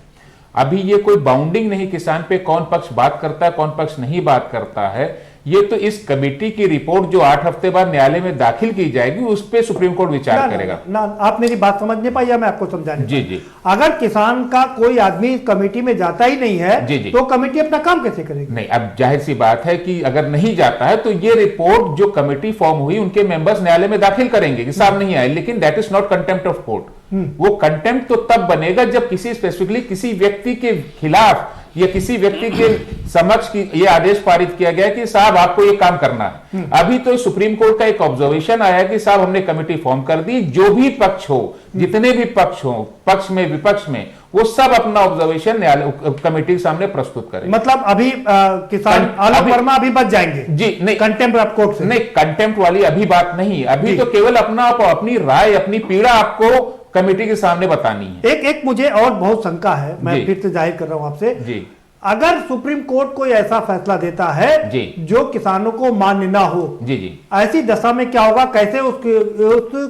अभी ये कोई बाउंडिंग नहीं किसान पे, कौन पक्ष बात करता है कौन पक्ष नहीं बात करता है, ये तो इस कमेटी की रिपोर्ट जो 8 हफ्ते बाद न्यायालय में दाखिल की जाएगी उस पे सुप्रीम कोर्ट विचार करेगा। ना, आप मेरी बात समझ नहीं पाई या मैं आपको समझाने? जी जी। अगर किसान का कोई आदमी कमेटी में जाता ही नहीं है जी जी, तो कमेटी अपना काम कैसे करेगी? नहीं, अब जाहिर सी बात है कि अगर नहीं जाता है तो ये रिपोर्ट जो कमेटी फॉर्म हुई उनके मेंबर्स न्यायालय में दाखिल करेंगे कि साहब नहीं आए, लेकिन that is not contempt of court. वो कंटेम्प्ट तो तब बनेगा जब किसी स्पेसिफिकली किसी व्यक्ति के खिलाफ या किसी व्यक्ति के समक्ष की ये आदेश पारित किया गया कि साहब आपको ये काम करना है। अभी तो सुप्रीम कोर्ट का एक ऑब्जर्वेशन आया कि साहब हमने कमेटी फॉर्म कर दी, जो भी पक्ष हो, जितने भी पक्ष हो, पक्ष में विपक्ष में, वो सब अपना ऑब्जर्वेशन न्यायालय कमेटी के सामने प्रस्तुत करें। मतलब अभी किसान आलोक वर्मा अभी बच जाएंगे? जी नहीं, कंटेम्प्ट ऑफ कोर्ट से नहीं, कंटेम्प्ट वाली अभी बात नहीं, अभी तो केवल अपनी राय, अपनी पीड़ा आपको कमेटी के सामने बतानी है। एक मुझे और बहुत शंका है, मैं फिर से जाहिर कर रहा हूं आपसे जी। अगर सुप्रीम कोर्ट कोई ऐसा फैसला देता है जी जो किसानों को मान्य ना हो, जी जी, ऐसी दशा में क्या होगा? कैसे उस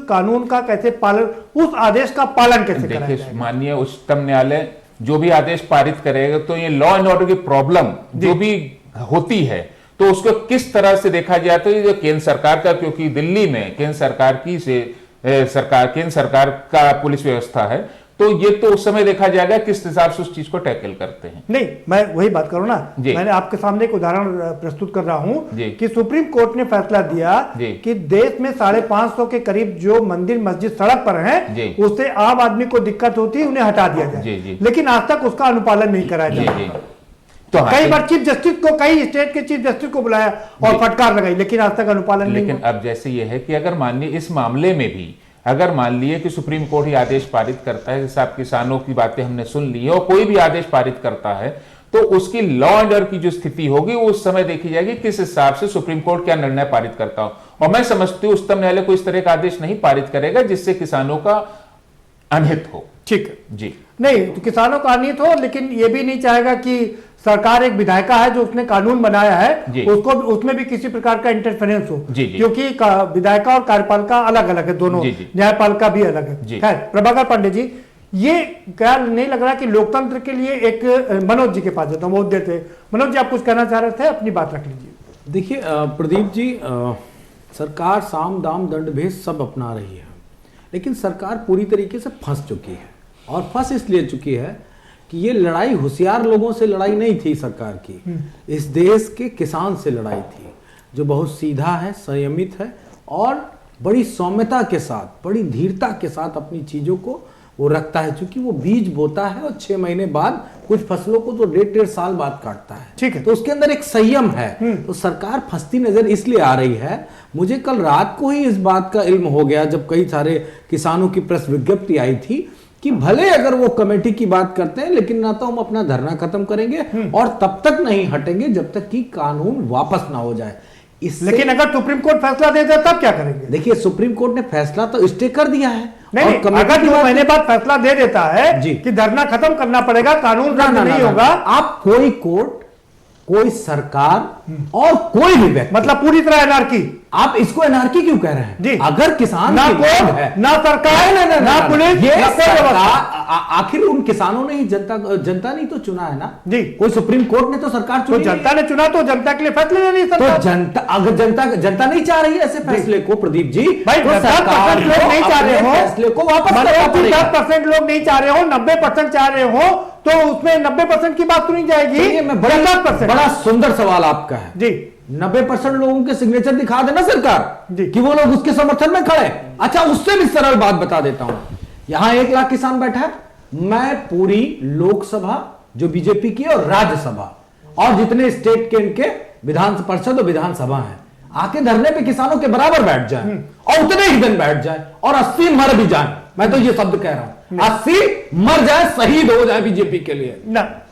कानून का कैसे पालन, उस आदेश का पालन कैसे कराया जाएगा? देखिए, माननीय उच्चतम न्यायालय जो भी आदेश पारित करेगा तो ये लॉ एंड ऑर्डर की प्रॉब्लम जो भी होती है तो उसको किस तरह से देखा जाए, तो ये केंद्र सरकार का, क्योंकि दिल्ली में केंद्र सरकार का पुलिस व्यवस्था है, तो ये तो उस समय देखा जाएगा किस हिसाब से उस चीज को टैकल करते हैं। नहीं, मैं वही बात करूं ना, मैंने आपके सामने एक उदाहरण प्रस्तुत कर रहा हूं कि सुप्रीम कोर्ट ने फैसला दिया कि देश में 550 के करीब जो मंदिर मस्जिद सड़क पर हैं, उससे आम आदमी को दिक्कत होती है, उन्हें हटा दिया जाए, लेकिन आज तक उसका अनुपालन नहीं कराया जाए। तो कई बार चीफ जस्टिस को, कई स्टेट के चीफ जस्टिस को बुलाया और फटकार लगाई, लेकिन आज तक अनुपालन नहीं। लेकिन अब जैसे ये है कि अगर माननीय इस मामले में भी अगर मान लिए कि सुप्रीम कोर्ट ही आदेश पारित करता है, जैसे आप किसानों की बातें हमने सुन ली है, और कोई भी आदेश पारित करता है तो उसकी लॉ एंड ऑर्डर की जो स्थिति होगी वो उस समय देखी जाएगी किस हिसाब से सुप्रीम कोर्ट क्या निर्णय पारित करता हो। और मैं समझती हूं उच्चतम न्यायालय को इस तरह का आदेश नहीं पारित करेगा जिससे किसानों का अनहित हो। ठीक है जी, नहीं तो किसानों का अनहित हो, लेकिन ये भी नहीं चाहेगा कि सरकार एक विधायिका है जो उसने कानून बनाया है, उसको उसमें भी किसी प्रकार का इंटरफेरेंस हो, क्योंकि विधायिका और कार्यपालिका अलग अलग है, दोनों, न्यायपालिका भी अलग है। खैर, प्रभाकर पांडे जी, ये क्या नहीं लग रहा कि लोकतंत्र के लिए एक, मनोज जी के पास जाता हूं, बहुत देर थे। मनोज जी, आप कुछ कहना चाह रहे थे, अपनी बात रख लीजिए। देखिए प्रदीप जी, सरकार साम दाम दंड भेद सब अपना रही है, लेकिन सरकार पूरी तरीके से फंस चुकी है, और फंस इसलिए चुकी है कि ये लड़ाई होशियार लोगों से लड़ाई नहीं थी सरकार की, इस देश के किसान से लड़ाई थी, जो बहुत सीधा है, संयमित है और बड़ी सौम्यता के साथ, बड़ी धीरता के साथ अपनी चीजों को वो रखता है, क्योंकि वो बीज बोता है और 6 महीने बाद कुछ फसलों को तो 1.5 साल बाद काटता है। ठीक है, तो उसके अंदर एक संयम है। तो सरकार फंसती नजर इसलिए आ रही है। मुझे कल रात को ही इस बात का इल्म हो गया जब कई सारे किसानों की प्रेस विज्ञप्ति आई थी कि भले अगर वो कमेटी की बात करते हैं, लेकिन ना तो हम अपना धरना खत्म करेंगे और तब तक नहीं हटेंगे जब तक कि कानून वापस ना हो जाए। लेकिन अगर सुप्रीम कोर्ट फैसला दे दे तब क्या करेंगे? देखिए, सुप्रीम कोर्ट ने फैसला तो स्टे कर दिया है। नहीं, अगर 2 महीने बाद फैसला दे देता है कि धरना खत्म करना पड़ेगा, कानून रद्द नहीं होगा, आप कोई कोर्ट, कोई सरकार और कोई भी व्यक्ति, मतलब पूरी तरह एनार्की, आप इसको एनार्की क्यों कह रहे हैं जी? अगर किसान ना कोर्ट, ना सरकार, ना पुलिस, आखिर उन किसानों ने ही जनता नहीं तो चुना है ना जी। कोई सुप्रीम कोर्ट ने तो सरकार चुनी, तो जनता ने चुना तो जनता के लिए फैसले ले रही सरकार। तो जनता, अगर जनता नहीं चाह रही है ऐसे फैसले को, प्रदीप जी, भाई, तो सरकार लोग नहीं चाह रहे हो फैसले को वापस करना पड़ेगा। 10% लोग नहीं चाह रहे हो, 90% चाह रहे हो, तो उसमें 90% की बात सुनी जाएगी। बड़ा सुंदर सवाल आपका है जी। 90% लोगों के सिग्नेचर दिखा देना सरकार कि वो लोग उसके समर्थन में खड़े। अच्छा, उससे भी सरल बात बता देता हूं। यहां 1 लाख किसान बैठा है, मैं पूरी लोकसभा जो बीजेपी की और राज्यसभा और जितने स्टेट के इनके विधान परिषद और विधानसभा है, आके धरने पे किसानों के बराबर बैठ जाए और उतने ही दिन बैठ जाए और 80 मर भी जाए। मैं तो ये शब्द कह रहा हूं, 80 मर जाए, शहीद हो जाए बीजेपी के लिए,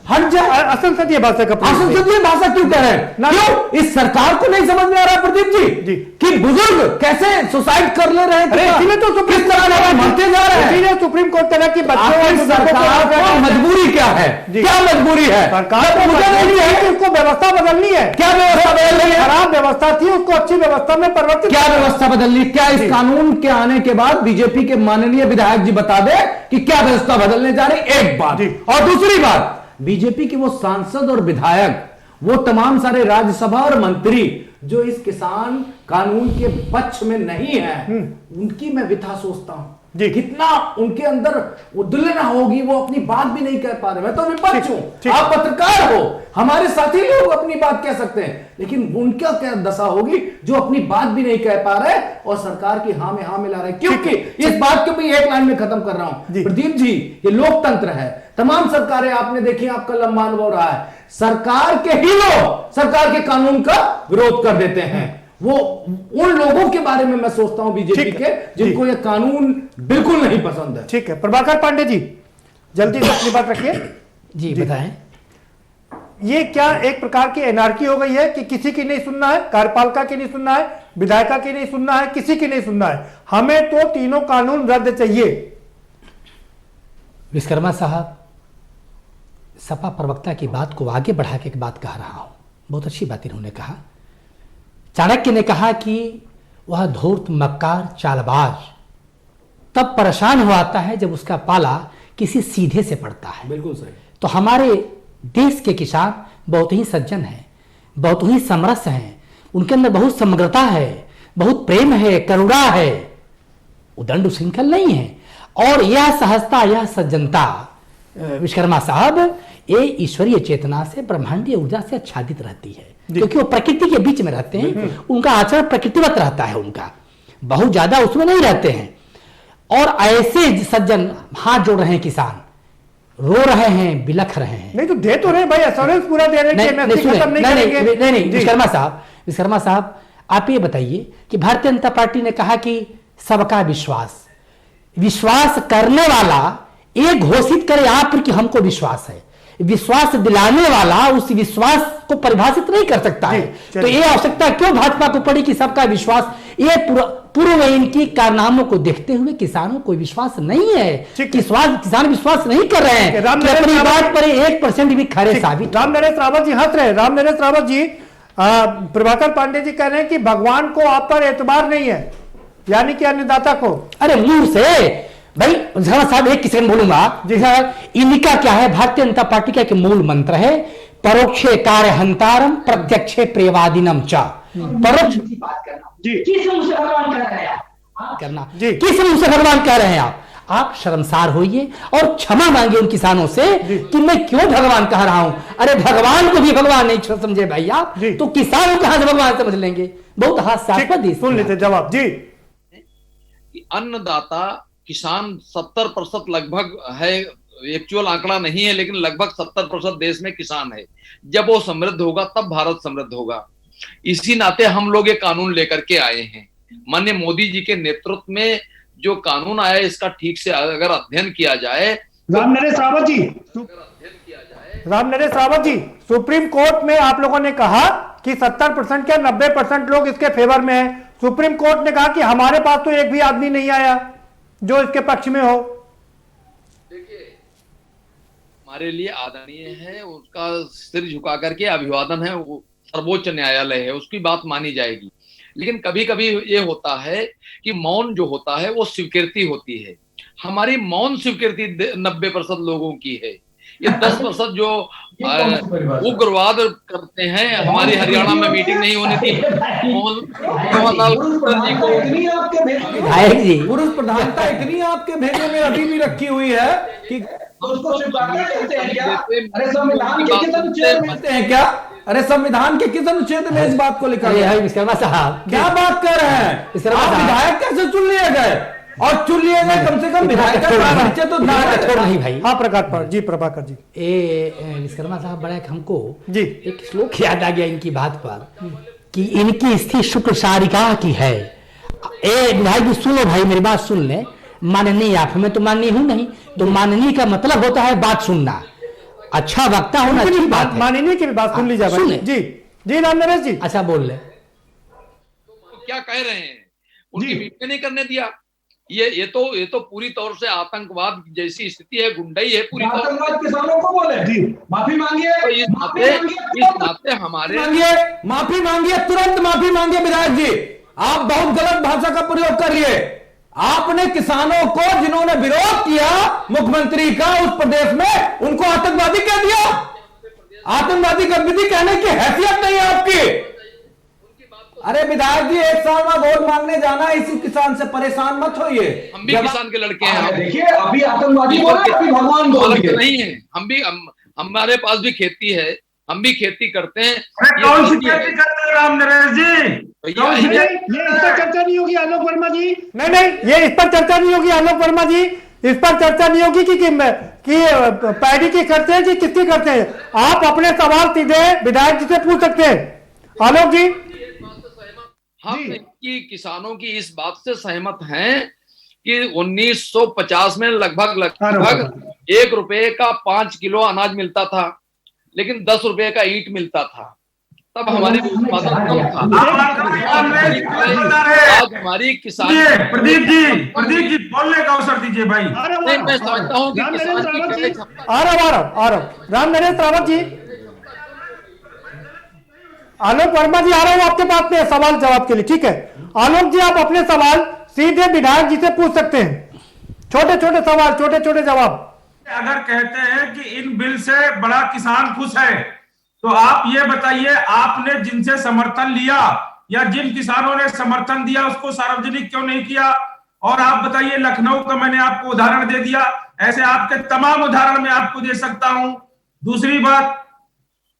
हट जाए। असंसदीय भाषा का, असंसदीय भाषा क्यों कह रहे हैं? क्यों इस सरकार को नहीं समझ में आ रहा है प्रदीप जी कि बुजुर्ग कैसे सुसाइड कर ले रहे हैं? इसलिए तो किस तरह मरते जा रहे हैं? इसीलिए सुप्रीम कोर्ट कह रहा है कि सरकार को मजबूरी क्या है? क्या मजबूरी है? सरकार को मजबूरी है कि उसको व्यवस्था बदलनी है। क्या व्यवस्था बदलनी है? खराब व्यवस्था थी, उसको अच्छी व्यवस्था में परिवर्तित। क्या व्यवस्था बदलनी? क्या इस कानून के आने के बाद बीजेपी के माननीय विधायक जी बता दे कि क्या व्यवस्था बदलने जा रही? एक बात। और दूसरी बात, बीजेपी के वो सांसद और विधायक, वो तमाम सारे राज्यसभा और मंत्री जो इस किसान कानून के पक्ष में नहीं है, उनकी मैं व्यथा सोचता हूं कितना उनके अंदर उद्दुलना होगी, वो अपनी बात भी नहीं कह पा रहे। मैं तो विपक्ष हूं, आप पत्रकार हो, हमारे साथी लोग अपनी बात कह सकते हैं, लेकिन उनका क्या दशा होगी जो अपनी बात भी नहीं कह पा रहे और सरकार की हाँ में हाँ मिला रहे। क्योंकि इस बात को मैं एक लाइन में खत्म कर रहा हूं प्रदीप जी, ये लोकतंत्र है। तमाम सरकारें आपने देखी, आपका लंबा अनुभव रहा है, सरकार के ही लोग सरकार के कानून का विरोध कर देते हैं। वो उन लोगों के बारे में मैं सोचता हूं बीजेपी के, जिनको ये कानून बिल्कुल नहीं पसंद है। ठीक है, प्रभाकर पांडे जी, जल्दी से अपनी बात रखिए। जी बताएं। ये क्या एक प्रकार की एनार्की हो गई है कि किसी की नहीं सुनना है, कार्यपालिका की नहीं सुनना है, विधायिका की नहीं सुनना है, किसी की नहीं सुनना है, हमें तो तीनों कानून रद्द चाहिए? विश्वकर्मा साहब, सपा प्रवक्ता की बात को आगे बढ़ा के एक बात कह रहा हूं, बहुत अच्छी बात इन्होंने कहा। चाणक्य ने कहा कि वह धूर्त, मक्कार, चालबाज तब परेशान हो आता है जब उसका पाला किसी सीधे से पड़ता है। बिल्कुल सही। तो हमारे देश के किसान बहुत ही सज्जन हैं, बहुत ही समरस हैं, उनके अंदर बहुत समग्रता है, बहुत प्रेम है, करुणा है, उदंड श्रृंखल नहीं है। और यह सहजता, यह सज्जनता विश्वकर्मा साहब, ये ईश्वरीय चेतना से, ब्रह्मांडीय ऊर्जा से आच्छादित रहती है, क्योंकि वो प्रकृति के बीच में रहते हैं। उनका आचरण प्रकृतिवत रहता है, उनका बहुत ज्यादा उसमें नहीं रहते हैं। और ऐसे सज्जन हाथ जोड़ रहे हैं, किसान रो रहे हैं, बिलख रहे हैं। नहीं तो दे तो रहे भाई, एश्योरेंस पूरा दे रहे हैं कि एमएसपी खत्म नहीं करेंगे। नहीं विश्वकर्मा साहब, आप ये बताइए कि भारतीय जनता पार्टी ने कहा कि सबका विश्वास करने वाला ये घोषित करे आप कि हमको विश्वास है, विश्वास दिलाने वाला उस विश्वास को परिभाषित नहीं कर सकता है। तो ये आवश्यकता क्यों भाजपा को पड़ी कि सबका विश्वास? ये पूर्व में इनकी कारनामों को देखते हुए किसानों को विश्वास नहीं है, किसान विश्वास नहीं कर रहे हैं कि अपनी बात पर 1% भी खरे साबित। राम नरेश रावत जी हंस रहे हैं। राम नरेश रावत जी, प्रभाकर पांडे जी कह रहे हैं कि भगवान को आप पर एतबार नहीं है, यानी कि अन्नदाता को। अरे मुंह से भाई साहब, एक किसान बोलूंगा, जैसा इनका क्या है, भारतीय जनता पार्टी का एक मूल मंत्र है, परोक्षे कार्य हंतारम प्रत्यक्षे प्रियवादिनम च। परोक्ष किस मुंह से भगवान कह रहे हैं आप? किस मुंह से भगवान कह रहे हैं आप शर्मसार होइए और क्षमा मांगिए उन किसानों से कि मैं क्यों भगवान कह रहा हूं। अरे भगवान को भी भगवान नहीं समझे भाई आप, तो किसानों कहां से भगवान समझ लेंगे? बहुत हास्यास्पद सुन लेते जवाब जी। अन्नदाता किसान 70% लगभग है, एक्चुअल आंकड़ा नहीं है, लेकिन लगभग 70% देश में किसान है। जब वो समृद्ध होगा तब भारत समृद्ध होगा। इसी नाते हम लोग ये कानून लेकर के आए हैं। माननीय मोदी जी के नेतृत्व में जो कानून आया, इसका ठीक से अगर अध्ययन किया जाए। राम नरेश रावत जी, सुप्रीम कोर्ट में आप लोगों ने कहा कि 70% क्या 90% लोग इसके फेवर में हैं। सुप्रीम कोर्ट ने कहा कि हमारे पास तो एक भी आदमी नहीं आया जो इसके पक्ष में हो। देखिए, हमारे लिए आदरणीय है, उसका सिर झुका करके अभिवादन है, वो सर्वोच्च न्यायालय है, उसकी बात मानी जाएगी। लेकिन कभी कभी ये होता है कि मौन जो होता है वो स्वीकृति होती है। हमारी मौन स्वीकृति 90% लोगों की है। ये 10% जो उग्रवाद करते हैं, हमारी हरियाणा में मीटिंग नहीं होनी थी, पुरुष प्रधानता इतनी आपके भेजे में अभी भी रखी हुई है कि उसको अरे संविधान के किस अनुच्छेद मिलते हैं क्या? अरे संविधान के किस अनुच्छेद में इस बात को लिखा है? विश्वकर्मा साहब क्या बात कर रहे हैं? आप विधायक कैसे चुन लिए गए? और चुन लिए गए कम से कम विधायक का तो नहीं भाई। हाँ प्रभाकर जी विश्वकर्मा साहब, बड़ा हमको जी एक श्लोक याद आ गया इनकी बात पर कि इनकी स्थिति शुक्र सारिका की है। विधायक जी सुनो भाई, मेरी बात सुन ले। माननीय आप, मैं तो माननीय हूं नहीं, तो माननीय का मतलब होता है बात सुनना, अच्छा वक्ता होना अच्छी बात है। माननीय की भी बात सुन लीजिए भाई। जी राम नरेश जी, अच्छा बोल ले। तो क्या कह रहे हैं? उनकी मीटिंग नहीं करने दिया। ये तो पूरी तौर से आतंकवाद जैसी स्थिति है, गुंडाई है पूरी तौर से। किसानों को बोले जी माफी मांगिए, तो इस नाते हमारे माफी मांगिए, तुरंत माफी मांगिए। विधायक जी, आप बहुत गलत भाषा का प्रयोग कर रही है। आपने किसानों को जिन्होंने विरोध किया मुख्यमंत्री का उस प्रदेश में, उनको आतंकवादी कह दिया। आतंकवादी गतिविधि कहने की हैसियत नहीं है आपकी। अरे विधायक जी, एक साल में वोट मांगने जाना, इसी किसान से परेशान मत होइए। हम भी किसान के लड़के हैं। देखिए, अभी आतंकवादी बोल रहे, अभी भगवान बोल रहे नहीं है। हमारे पास भी खेती है, हम भी खेती करते हैं। कौन सी खेती करते हैं राम नरेश जी? ये इस पर चर्चा नहीं होगी आलोक वर्मा जी। नहीं, ये इस पर चर्चा नहीं होगी आलोक वर्मा जी। इस पर चर्चा नहीं होगी कि पैडी की करते हैं कि किसकी करते हैं। आप अपने सवाल सीधे विधायक जी से पूछ सकते हैं। आलोक जी, हम की किसानों की इस बात से सहमत हैं कि 1950 में लगभग 1 रुपए का 5 किलो अनाज मिलता था, लेकिन 10 रुपए का ईंट मिलता था। तब हमारी उत्पादन कम था। आज हमारी किसान प्रदीप जी बोलने का अवसर दीजिए भाई। नहीं, मैं समझता हूँ कि किसान की क्रय क्षमता। आ रहा राम नरेश रावत जी, आलोक वर्मा जी आ रहा हूं आपके पास में सवाल जवाब के लिए, ठीक है? आलोक जी, आप अपने सवाल सीधे विधायक जी से पूछ सकते हैं, छोटे छोटे सवाल, छोटे छोटे जवाब। अगर कहते हैं कि इन बिल से बड़ा किसान खुश है, तो आप ये बताइए, आपने जिनसे समर्थन लिया या जिन किसानों ने समर्थन दिया उसको सार्वजनिक क्यों नहीं किया? और आप बताइए, लखनऊ का मैंने आपको उदाहरण दे दिया, ऐसे आपके तमाम उदाहरण मैं आपको दे सकता हूं। दूसरी बात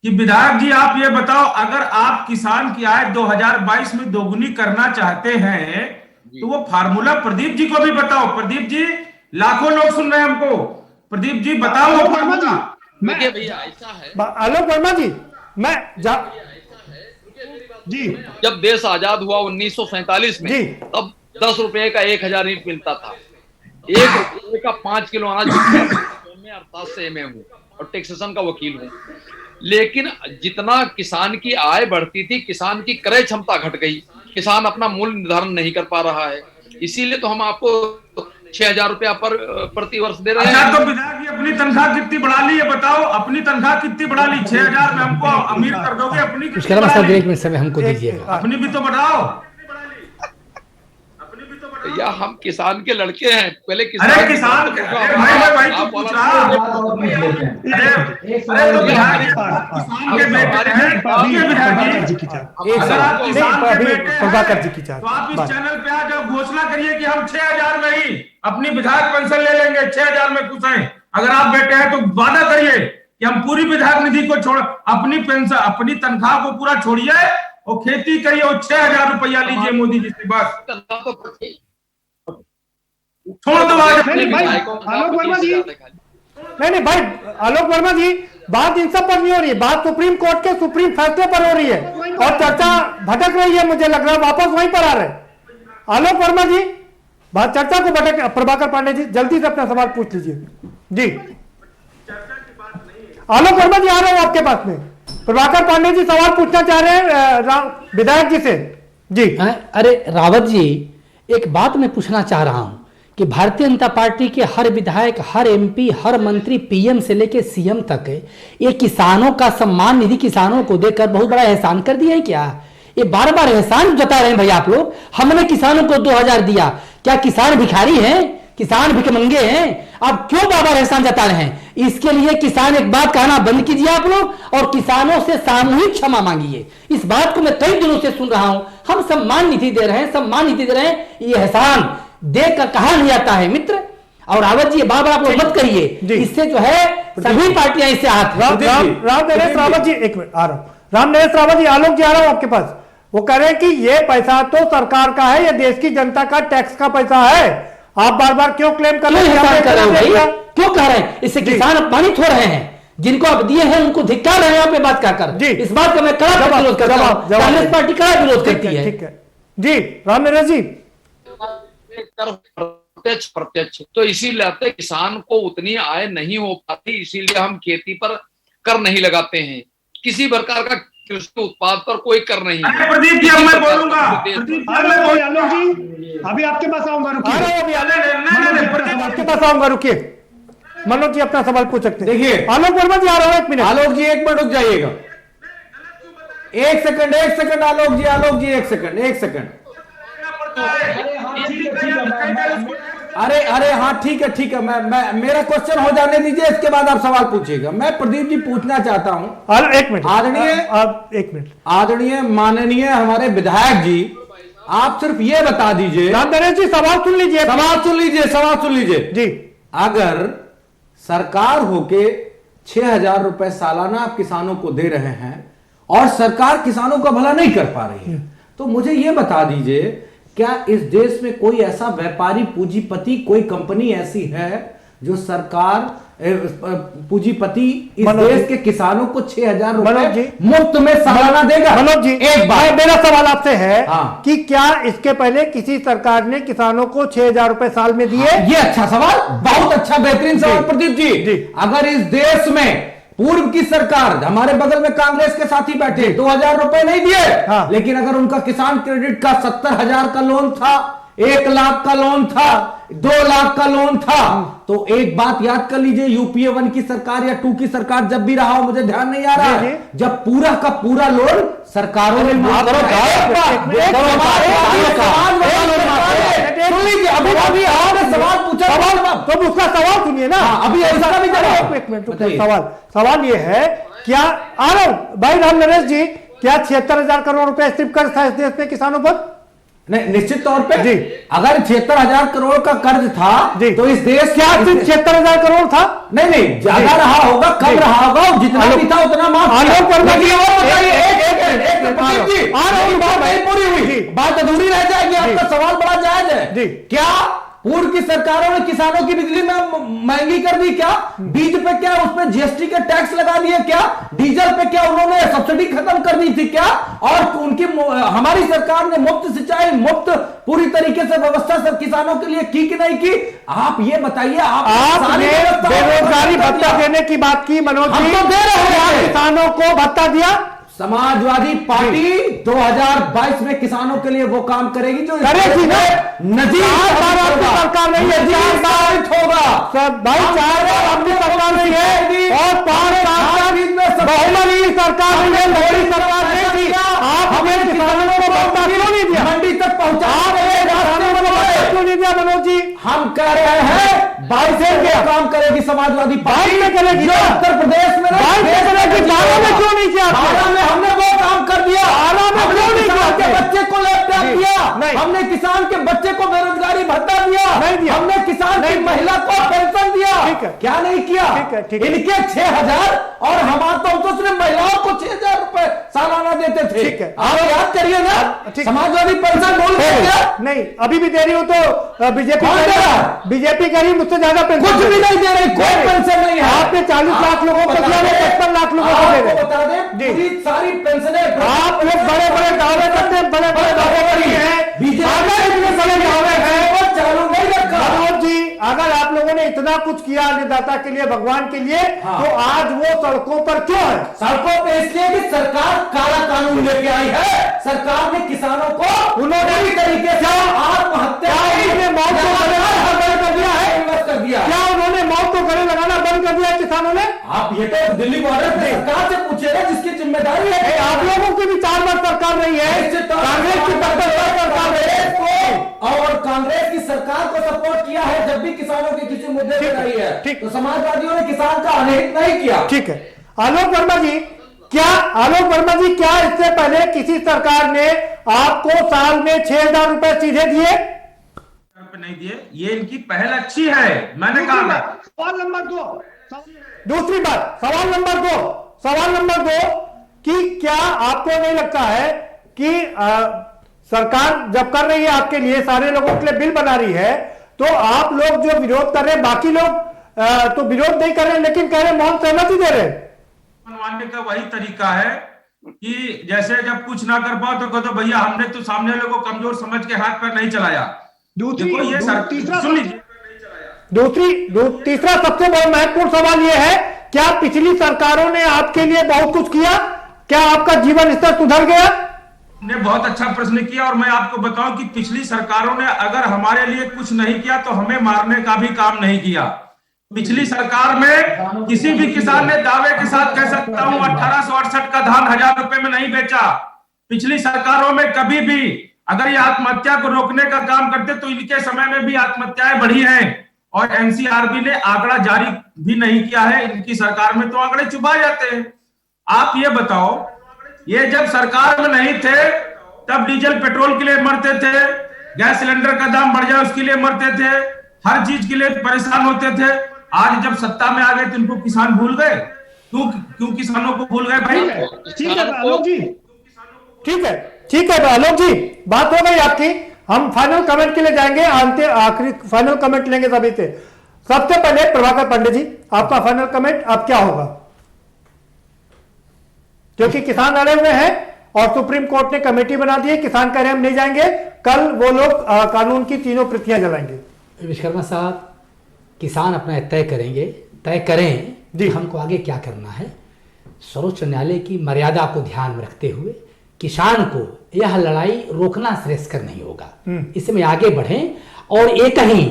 कि विधायक जी, आप ये बताओ, अगर आप किसान की आय 2022 में दोगुनी करना चाहते हैं तो वो फार्मूला प्रदीप जी को भी बताओ। प्रदीप जी, लाखों लोग सुन रहे हैं हमको, प्रदीप जी बताओ वो फार्मूला। देखिए भैया, ऐसा है आलोक वर्मा जी, जी, जब देश आजाद हुआ 1947 में, तब 10 रुपए का 1000 ईंट मिलता था, 1 रुपए का 5 किलो अनाज मैं अर्थात से मैं हूँ और टैक्सेशन का वकील हूँ। लेकिन जितना किसान की आय बढ़ती थी, किसान की क्रय क्षमता घट गई, किसान अपना मूल्य निर्धारण नहीं कर पा रहा है। इसीलिए तो हम आपको 6000 रुपया प्रति वर्ष दे रहे हैं। अच्छा, तो विधायक जी अपनी तनख्वाह कितनी बढ़ा ली, ये बताओ, अपनी तनख्वाह कितनी बढ़ा ली? 6000 में हमको अमीर कर दोगे? अपनी उसके अलावा सर 1 मिनट समय हमको दीजिएगा, अपनी भी तो बढ़ाओ। या हम किसान के लड़के हैं, पहले किसान के प्रभाकर जी की चाह, तो आप इस चैनल पे आज घोषणा करिए कि हम 6000 में ही अपनी विधायक पेंशन ले लेंगे, 6000 में खुश हैं। अगर आप बैठे हैं तो वादा करिए कि हम पूरी विधायक निधि को छोड़, अपनी पेंशन, अपनी तनख्वाह को पूरा छोड़िए और खेती करिए और 6000 रुपया लीजिए मोदी जी से, बस छोड़ दो। आलोक वर्मा जी, नहीं भाई, आलोक वर्मा जी, बात इन सब पर नहीं हो रही है, बात सुप्रीम कोर्ट के सुप्रीम फैसले पर हो रही है और चर्चा भटक रही है, मुझे लग रहा है वापस वहीं पर आ रहे हैं। आलोक वर्मा जी, बात चर्चा को भटक, प्रभाकर पांडे जी जल्दी से अपना सवाल पूछ लीजिए। जी, आलोक वर्मा जी आ रहे हो आपके पास में, प्रभाकर पांडे जी सवाल पूछना चाह रहे हैं विधायक जी से। जी, अरे रावत जी, एक बात मैं पूछना चाह रहा हूं कि भारतीय जनता पार्टी के हर विधायक, हर एमपी, हर मंत्री, पीएम से लेकर सीएम तक ये किसानों का सम्मान निधि किसानों को देकर बहुत बड़ा एहसान कर दिया है क्या? ये बार बार एहसान जता रहे हैं भैया आप लोग। हमने किसानों को 2000 दिया, क्या किसान भिखारी हैं? किसान भिखमंगे हैं? आप क्यों बार बार एहसान जता रहे हैं? इसके लिए किसान एक बात कहना बंद कीजिए आप लोग और किसानों से सामूहिक क्षमा मांगिए। इस बात को मैं कई दिनों से सुन रहा हूं, हम सम्मान निधि दे रहे हैं, सम्मान निधि दे रहे हैं, ये एहसान देकर कहा नहीं आता है मित्र। और रावत जी, बार बार आप लोग मत करिए, इससे जो है सभी पार्टियां इससे हाथ। राम नरेश रावत जी, एक मिनट आ रहा हूं। राम नरेश रावत जी, आलोक जी आ रहा हूं आपके पास। वो कह रहे हैं कि ये पैसा तो सरकार का है, ये देश की जनता का टैक्स का पैसा है, आप बार बार क्यों क्लेम कर रहे हैं? क्यों कह रहे हैं? इससे किसान अपमानित हो रहे हैं, जिनको आप दिए हैं उनको धिक्कार रहे हैं यहाँ पे बात कहकर। इस बात का मैं कड़ा विरोध करता हूं, कांग्रेस पार्टी कड़ा विरोध करती है। ठीक है जी, राम नरेश जी, प्रत्यक्ष तो इसीलिए किसान को उतनी आय नहीं हो पाती, इसीलिए हम खेती पर कर नहीं लगाते हैं, किसी प्रकार का कृषि उत्पाद पर कोई कर नहीं है। प्रदीप जी, मैं बोलूंगा, आलोक जी अभी आपके पास आऊंगा, रुकिए, आपके पास आऊंगा, रुकिए। मनोज जी अपना सवाल पूछ सकते हैं। देखिए, आलोक वर्मा जी आ रहा हूं, 1 मिनट। आलोक जी 1 मिनट रुक जाइएगा, 1 सेकंड आलोक जी 1 सेकंड। अरे हाँ ठीक है, मैं मेरा क्वेश्चन हो जाने दीजिए, इसके बाद आप सवाल पूछिएगा। मैं प्रदीप जी पूछना चाहता हूं, 1 मिनट आदरणीय माननीय हमारे विधायक जी, आप सिर्फ ये बता दीजिए। राम नरेश जी, सवाल सुन लीजिए जी। अगर सरकार होके 6000 रुपए सालाना आप किसानों को दे रहे हैं और सरकार किसानों का भला नहीं कर पा रही है, तो मुझे ये बता दीजिए, क्या इस देश में कोई ऐसा व्यापारी पूंजीपति, कोई कंपनी ऐसी है जो सरकार पूंजीपति इस देश के किसानों को 6000 रुपए मुफ्त में सालाना देगा? मनोज जी, एक बार मेरा सवाल आपसे है कि क्या इसके पहले किसी सरकार ने किसानों को 6000 रुपए साल में दिए? ये अच्छा सवाल, बहुत अच्छा बेहतरीन सवाल प्रदीप जी। अगर इस देश में पूर्व की सरकार, हमारे बगल में कांग्रेस के साथी बैठे, 2000 रुपए नहीं दिए, लेकिन अगर उनका किसान क्रेडिट का 70,000 का लोन था, 1 लाख का लोन था, 2 लाख का लोन था, तो एक बात याद कर लीजिए, यूपीए 1 की सरकार या 2 की सरकार जब भी रहा हो, मुझे ध्यान नहीं आ रहा है, जब पूरा का पूरा लोन सरकारों ने सवाल पूछा, तो उसका सवाल सुनिए ना, अभी ऐसा भी सवाल ये है, क्या भाई राम नरेश जी, क्या 76,000 करोड़ रुपए सिर्फ कर्ज था इस देश में किसानों पर? नहीं, निश्चित तौर पे जी, अगर 76,000 करोड़ का कर्ज था जी, तो इस देश क्या सिर्फ 76,000 करोड़ था? नहीं, ज्यादा रहा होगा, कम रहा होगा, जितना भी था उतना माफ। पूरी हुई बात अधूरी रह जाएगी, आपका सवाल बड़ा जायज है जी। क्या पूर्व की सरकारों ने किसानों की बिजली में महंगी कर दी? क्या बीज पे क्या उसमें जीएसटी के टैक्स लगा दिए? क्या डीजल पे क्या उन्होंने सब्सिडी खत्म कर दी थी? क्या और उनकी हमारी सरकार ने मुफ्त सिंचाई, मुफ्त पूरी तरीके से व्यवस्था सब किसानों के लिए की कि नहीं की? आप ये बताइए। आपने बेरोजगारी भत्ता देने की बात की मनोज जी, हम तो दे रहे हैं, किसानों को भत्ता दिया। समाजवादी पार्टी 2022 में किसानों के लिए वो काम करेगी जो करेगी ना। नजीर सरकार नहीं है, 4 बार होगा सब भाई, 4 बार अपनी सरकार नहीं है और 5 साल बहुमनी सरकार नहीं है, मोदी सरकार नहीं थी। आप हमें किसानों को भत्ता क्यों नहीं दिया? मंडी तक पहुंचा क्यों नहीं दिया मनोज जी? हम कह रहे हैं 22 में काम करेगी समाजवादी पार्टी में करेगी, उत्तर प्रदेश में करेगी, 12 में क्यों नहीं किया? 12 में हमने वो काम कर दिया, 12 में क्यों नहीं किया? के बच्चे को लैपटॉप दिया, हमने किसान के बच्चे को बेरोजगारी भत्ता दिया, हमने किसान की महिला को पेंशन दिया, क्या नहीं किया? इनके 6,000 और हमारे तो सिर्फ महिलाओं को 6,000 रुपए सालाना देते थे। आप याद करिए ना, समाजवादी पेंशन बोल नहीं, अभी भी दे रही हो तो बीजेपी कह रही मुझसे ज्यादा पेंशन कुछ भी नहीं दे रही, कोई पेंशन नहीं है। आपने 40 लाख लोगों को दिया, 55 लाख लोगों को दे रहे। बता दें पूरी सारी पेंशनें आप लोग बड़े बड़े दावे करते हैं, बड़े बड़े दावे करी है, इतने बड़े दावे हैं और चालू नहीं रखा। मनोज जी, अगर आप लोगों ने इतना कुछ किया अन्नदाता के लिए, भगवान के लिए, तो आज वो सड़कों पर क्यों है? सड़कों पे इसलिए कि सरकार काला कानून लेके आई है। सरकार ने किसानों को उन्होंने भी तरीके से आत्महत्या मौत को गले बंद कर दिया है, कर दिया। क्या उन्होंने मौत को गले लगाना बंद कर दिया किसानों ने? आप ये तो दिल्ली बॉर्डर पे सरकार से पूछेगा जिसकी जिम्मेदारी है। आप लोगों की भी 4 बार सरकार रही है, कांग्रेस की सरकार है और कांग्रेस की सरकार को सपोर्ट किया है जब भी किसानों के किसी मुद्दे पे रही है। ठीक, तो समाजवादियों ने किसान का अनहित नहीं किया। ठीक है। आलोक वर्मा जी, क्या इससे पहले किसी सरकार ने आपको साल में 6,000 रुपए सीधे दिए? नहीं दिए, ये इनकी पहल अच्छी है, मैंने कहा। सवाल नंबर 2, दूसरी बात, सवाल नंबर 2 कि क्या आपको नहीं लगता है कि सरकार जब कर रही है आपके लिए, सारे लोगों के लिए बिल बना रही है, तो आप लोग जो विरोध कर रहे हैं, बाकी लोग तो विरोध नहीं कर रहे लेकिन कह रहे मौन सहमति दे रहे। मनवाने का वही तरीका है कि जैसे जब कुछ ना कर पाओ तो कहो तो भैया हमने तो सामने लोगों को कमजोर समझ के हाथ पर नहीं चलाया। तीसरा सबसे बहुत महत्वपूर्ण सवाल यह है, क्या पिछली सरकारों ने आपके लिए बहुत कुछ किया? क्या आपका जीवन स्तर सुधर गया? ने बहुत अच्छा प्रश्न किया और मैं आपको बताऊं कि पिछली सरकारों ने अगर हमारे लिए कुछ नहीं किया तो हमें मारने का भी काम नहीं किया। पिछली सरकार में किसी भी किसान ने दावे के साथ कह सकता हूं 1868 का धान 1,000 रुपए में नहीं बेचा। पिछली सरकारों में कभी भी अगर ये आत्महत्या को रोकने का काम करते तो इनके समय में भी आत्महत्याएं बढ़ी हैं और एनसीआरबी ने आंकड़ा जारी भी नहीं किया है। इनकी सरकार में तो आंकड़े छुपा जाते हैं। आप ये बताओ, ये जब सरकार में नहीं थे तब डीजल पेट्रोल के लिए मरते थे, गैस सिलेंडर का दाम बढ़ जाए उसके लिए मरते थे, हर चीज के लिए परेशान होते थे। आज जब सत्ता में आ गए तो इनको किसान भूल गए। क्यों किसानों को भूल गए भाई? ठीक है आलोक जी, ठीक है आलोक जी, बात हो गई आपकी। हम फाइनल कमेंट के लिए जाएंगे, आखिरी फाइनल कमेंट लेंगे सभी से। सबसे पहले प्रभाकर पांडे जी, आपका फाइनल कमेंट अब क्या होगा? क्योंकि किसान अड़े हुए हैं और सुप्रीम कोर्ट ने कमेटी बना दी है, किसान कह रहे हम नहीं जाएंगे, कल वो लोग कानून की तीनों प्रतियां जलाएंगे। विश्वकर्मा साहब, किसान अपना तय करें कि हमको आगे क्या करना है। सर्वोच्च न्यायालय की मर्यादा को ध्यान में रखते हुए किसान को यह लड़ाई रोकना श्रेयस्कर नहीं होगा, इसमें आगे बढ़ें और एक ही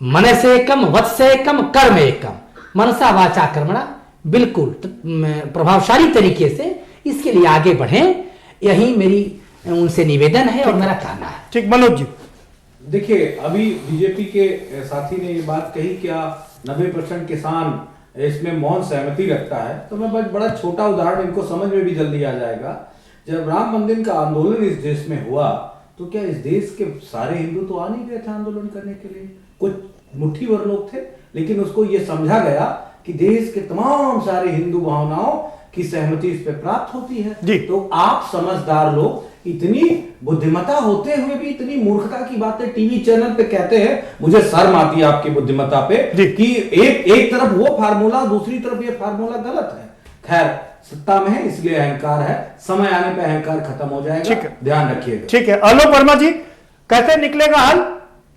मन से एकम, वच से एकम, कर्म एकम, मनसा वाचा कर्मणा, बिल्कुल प्रभावशाली तरीके से इसके लिए आगे बढ़ें, यही मेरी उनसे निवेदन है और मेरा कहना है। ठीक, मनोज जी। देखिए, अभी बीजेपी के साथी ने ये बात कही, क्या 90% किसान इसमें मौन सहमति रखता है, तो मैं बड़ा छोटा उदाहरण, इनको समझ में भी जल्दी आ जाएगा। जब राम मंदिर का आंदोलन इस देश में हुआ तो क्या इस देश के सारे हिंदू तो आ नहीं गए थे आंदोलन करने के लिए? कुछ मुट्ठी भर लोग थे, लेकिन उसको ये समझा गया कि देश के तमाम सारे हिंदू भावनाओं की सहमति इस पे प्राप्त होती है। तो आप समझदार लोग इतनी बुद्धिमत्ता होते हुए भी इतनी मूर्खता की बातें टीवी चैनल पे कहते हैं, मुझे शर्म आती है आपकी बुद्धिमत्ता पे कि एक तरफ वो फार्मूला, दूसरी तरफ ये फार्मूला गलत है। खैर, सत्ता में है इसलिए अहंकार है, समय आने पे अहंकार खत्म हो जाएगा, ठीक है, ध्यान रखिएगा। ठीक है, आलोक वर्मा जी, कैसे निकलेगा हल,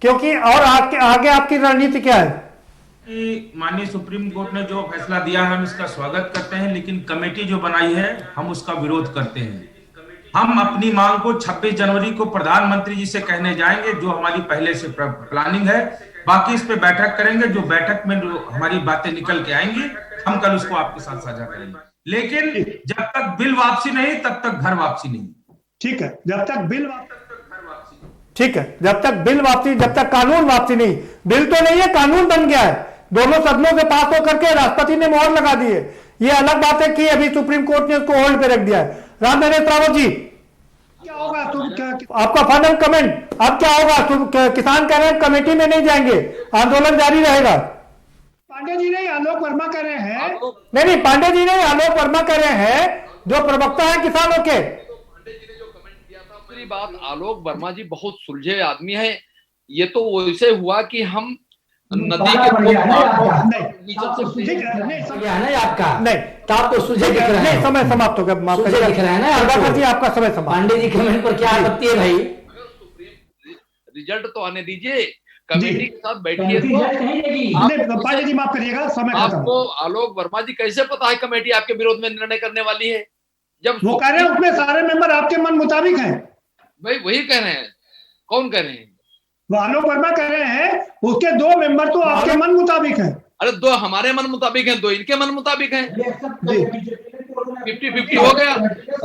क्योंकि और आगे आपकी रणनीति क्या है? माननीय सुप्रीम कोर्ट ने जो फैसला दिया है हम इसका स्वागत करते हैं, लेकिन कमेटी जो बनाई है हम उसका विरोध करते हैं। हम अपनी मांग को 26 जनवरी को प्रधानमंत्री जी से कहने जाएंगे, जो हमारी पहले से प्लानिंग है। बाकी इस पे बैठक करेंगे, जो बैठक में जो हमारी बातें निकल के आएंगी हम कल उसको आपके साथ साझा करेंगे। लेकिन जब तक बिल वापसी नहीं तब तक घर वापसी नहीं। ठीक है, जब तक बिल वापसी, ठीक है, जब तक बिल वापसी, जब तक कानून वापसी नहीं। बिल तो नहीं है, कानून बन गया है, दोनों सदनों से पास होकर के राष्ट्रपति ने मोहर लगा दी है। ये अलग बात है कि अभी सुप्रीम कोर्ट ने उसको होल्ड पे रख दिया है। राम नरेश रावत जी, क्या होगा? आपका फाइनल कमेंट, अब क्या होगा? किसान कह रहे हैं कमेटी में नहीं जाएंगे, आंदोलन जारी रहेगा। पांडे जी नहीं, आलोक वर्मा कह रहे हैं। नहीं, पांडे जी नहीं, आलोक वर्मा कह रहे हैं, जो प्रवक्ता है किसानों के। बात, आलोक वर्मा जी बहुत सुलझे आदमी है। ये तो वैसे हुआ कि हम नदी के आपको सुलझे दिख रहा है, समय समाप्त हो गया, माफ दिख रहा है ना आपका समय समाप्त। पांडे जी कमेंट पर क्या आपत्ति है भाई? रिजल्ट तो आने दीजिए, कमेटी के साथ बैठिए। पांडे जी माफ करिएगा, समय आपको आलोक वर्मा जी कैसे पता है कमेटी आपके विरोध में निर्णय करने वाली है? जब वो कह रहे हैं उसमें सारे मेंबर आपके मन मुताबिक हैं। भाई वही कह रहे हैं, कौन कह रहे हैं? आलोक वर्मा कह रहे हैं उसके 2 मेंबर तो आपके मन मुताबिक हैं। अरे 2 हमारे मन मुताबिक हैं, 2 इनके मन मुताबिक हैं। 50-50 हो गया,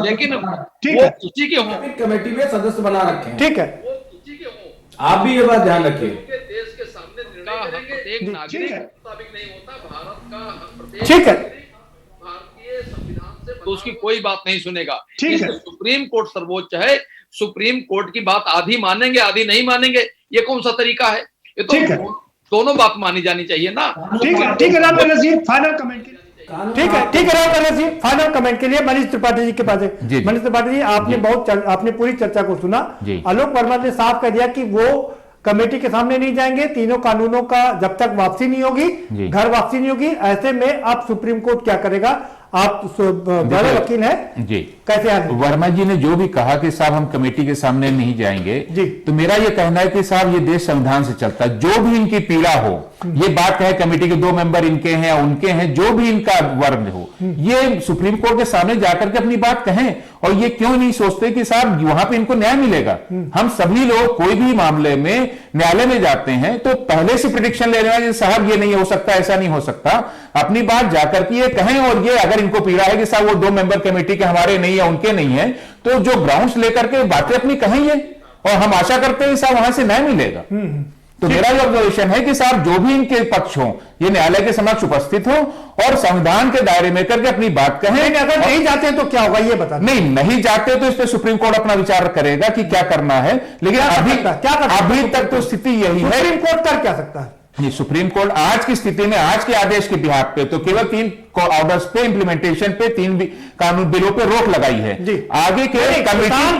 लेकिन ठीक है, उसी के हों, कमेटी में सदस्य बना रखे हैं। ठीक है, आप भी ये बात ध्यान रखिए। देश के सामने निर्णय करेंगे, एक नागरिक मुताबिक नहीं होता, भारत का ठीक है, भारतीय संविधान से तो उसकी कोई बात नहीं सुनेगा। ठीक है, सुप्रीम कोर्ट सर्वोच्च है, सुप्रीम कोर्ट की बात आधी मानेंगे आधी नहीं मानेंगे, ये कौन सा तरीका है? ये तो दोनों बात मानी जानी चाहिए ना। ठीक है, ठीक है, राम नरेश जी फाइनल कमेंट के लिए। ठीक है, ठीक है, राम नरेश जी फाइनल कमेंट के लिए मनीष त्रिपाठी जी के पास है। मनीष त्रिपाठी जी, आपने पूरी चर्चा को सुना। आलोक वर्मा ने साफ कर दिया कि वो कमेटी के सामने नहीं जाएंगे, तीनों कानूनों का जब तक वापसी नहीं होगी, घर वापसी नहीं होगी। ऐसे में अब सुप्रीम कोर्ट क्या करेगा? आप बड़े वकील हैं जी, कैसे आने? वर्मा जी ने जो भी कहा कि साहब हम कमेटी के सामने नहीं जाएंगे जी, तो मेरा ये कहना है कि साहब ये देश संविधान से चलता है, जो भी इनकी पीड़ा हो, ये बात है कमेटी के 2 मेंबर इनके हैं या उनके हैं, जो भी इनका वर्ग हो, ये सुप्रीम कोर्ट के सामने जाकर के अपनी बात कहें। और ये क्यों नहीं सोचते कि साहब वहां पे इनको न्याय मिलेगा? हम सभी लोग कोई भी मामले में न्यायालय में जाते हैं तो पहले से प्रिडिक्शन ले रहे हैं साहब ये नहीं हो सकता, ऐसा नहीं हो सकता। अपनी बात जाकर के ये कहें, और ये अगर इनको पीड़ा है कि साहब वो 2 मेंबर कमेटी के हमारे नहीं है उनके नहीं है, तो जो ग्राउंड्स लेकर के बातें अपनी कहेंगे और हम आशा करते हैं साहब वहां से न्याय मिलेगा। तो मेरा ये ऑब्जर्वेशन है कि साहब जो भी इनके पक्ष हो ये न्यायालय के समक्ष उपस्थित हो और संविधान के दायरे में करके अपनी बात कहें। अगर नहीं जाते तो क्या होगा ये बता? नहीं जाते तो इस पे सुप्रीम कोर्ट अपना विचार करेगा कि क्या करना है, लेकिन अभी तक तो स्थिति यही है। सुप्रीम कोर्ट कर क्या सकता है? सुप्रीम कोर्ट आज की स्थिति में, आज के आदेश के बिहाफ पे तो केवल 3 ऑर्डर्स पे, इंप्लीमेंटेशन पे, 3 कानून बिलों पे रोक लगाई है। आगे के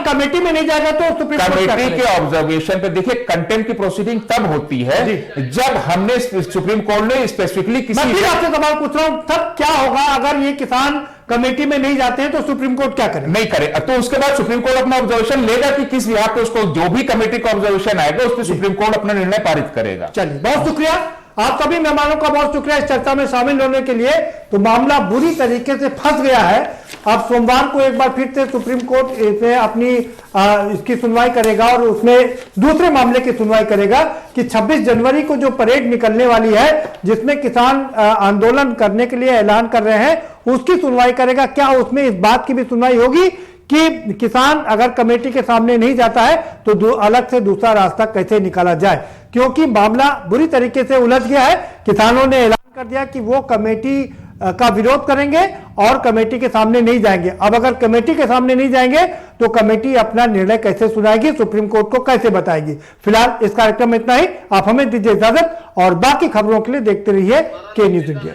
कमेटी में नहीं जाएगा तो सुप्रीम कमेटी के ऑब्जर्वेशन पे देखिए, कंटेम्प्ट की प्रोसीडिंग तब होती है जब हमने सुप्रीम कोर्ट ने स्पेसिफिकली किसी, मैं आपसे सवाल पूछ रहा हूं, तब क्या होगा अगर ये किसान कमेटी में नहीं जाते हैं तो सुप्रीम कोर्ट क्या करे? नहीं करे तो उसके बाद सुप्रीम कोर्ट अपना ऑब्जर्वेशन लेगा कि किस बिहाफ पे उसको, जो भी कमेटी का ऑब्जर्वेशन आएगा उस पर सुप्रीम कोर्ट अपना निर्णय पारित करेगा। चलिए, बहुत शुक्रिया। आप सभी मेहमानों का बहुत शुक्रिया इस चर्चा में शामिल होने के लिए। तो मामला बुरी तरीके से फंस गया है। अब सोमवार को एक बार फिर से सुप्रीम कोर्ट इसमें अपनी इसकी सुनवाई करेगा और उसमें दूसरे मामले की सुनवाई करेगा कि 26 जनवरी को जो परेड निकलने वाली है जिसमें किसान आंदोलन करने के लिए ऐलान कर रहे हैं, उसकी सुनवाई करेगा। क्या उसमें इस बात की भी सुनवाई होगी कि किसान अगर कमेटी के सामने नहीं जाता है तो अलग से दूसरा रास्ता कैसे निकाला जाए, क्योंकि मामला बुरी तरीके से उलझ गया है। किसानों ने ऐलान कर दिया कि वो कमेटी का विरोध करेंगे और कमेटी के सामने नहीं जाएंगे। अब अगर कमेटी के सामने नहीं जाएंगे तो कमेटी अपना निर्णय कैसे सुनाएगी, सुप्रीम कोर्ट को कैसे बताएगी। फिलहाल इस कार्यक्रम में इतना ही। आप हमें दीजिए इजाजत और बाकी खबरों के लिए देखते रहिए के न्यूज इंडिया।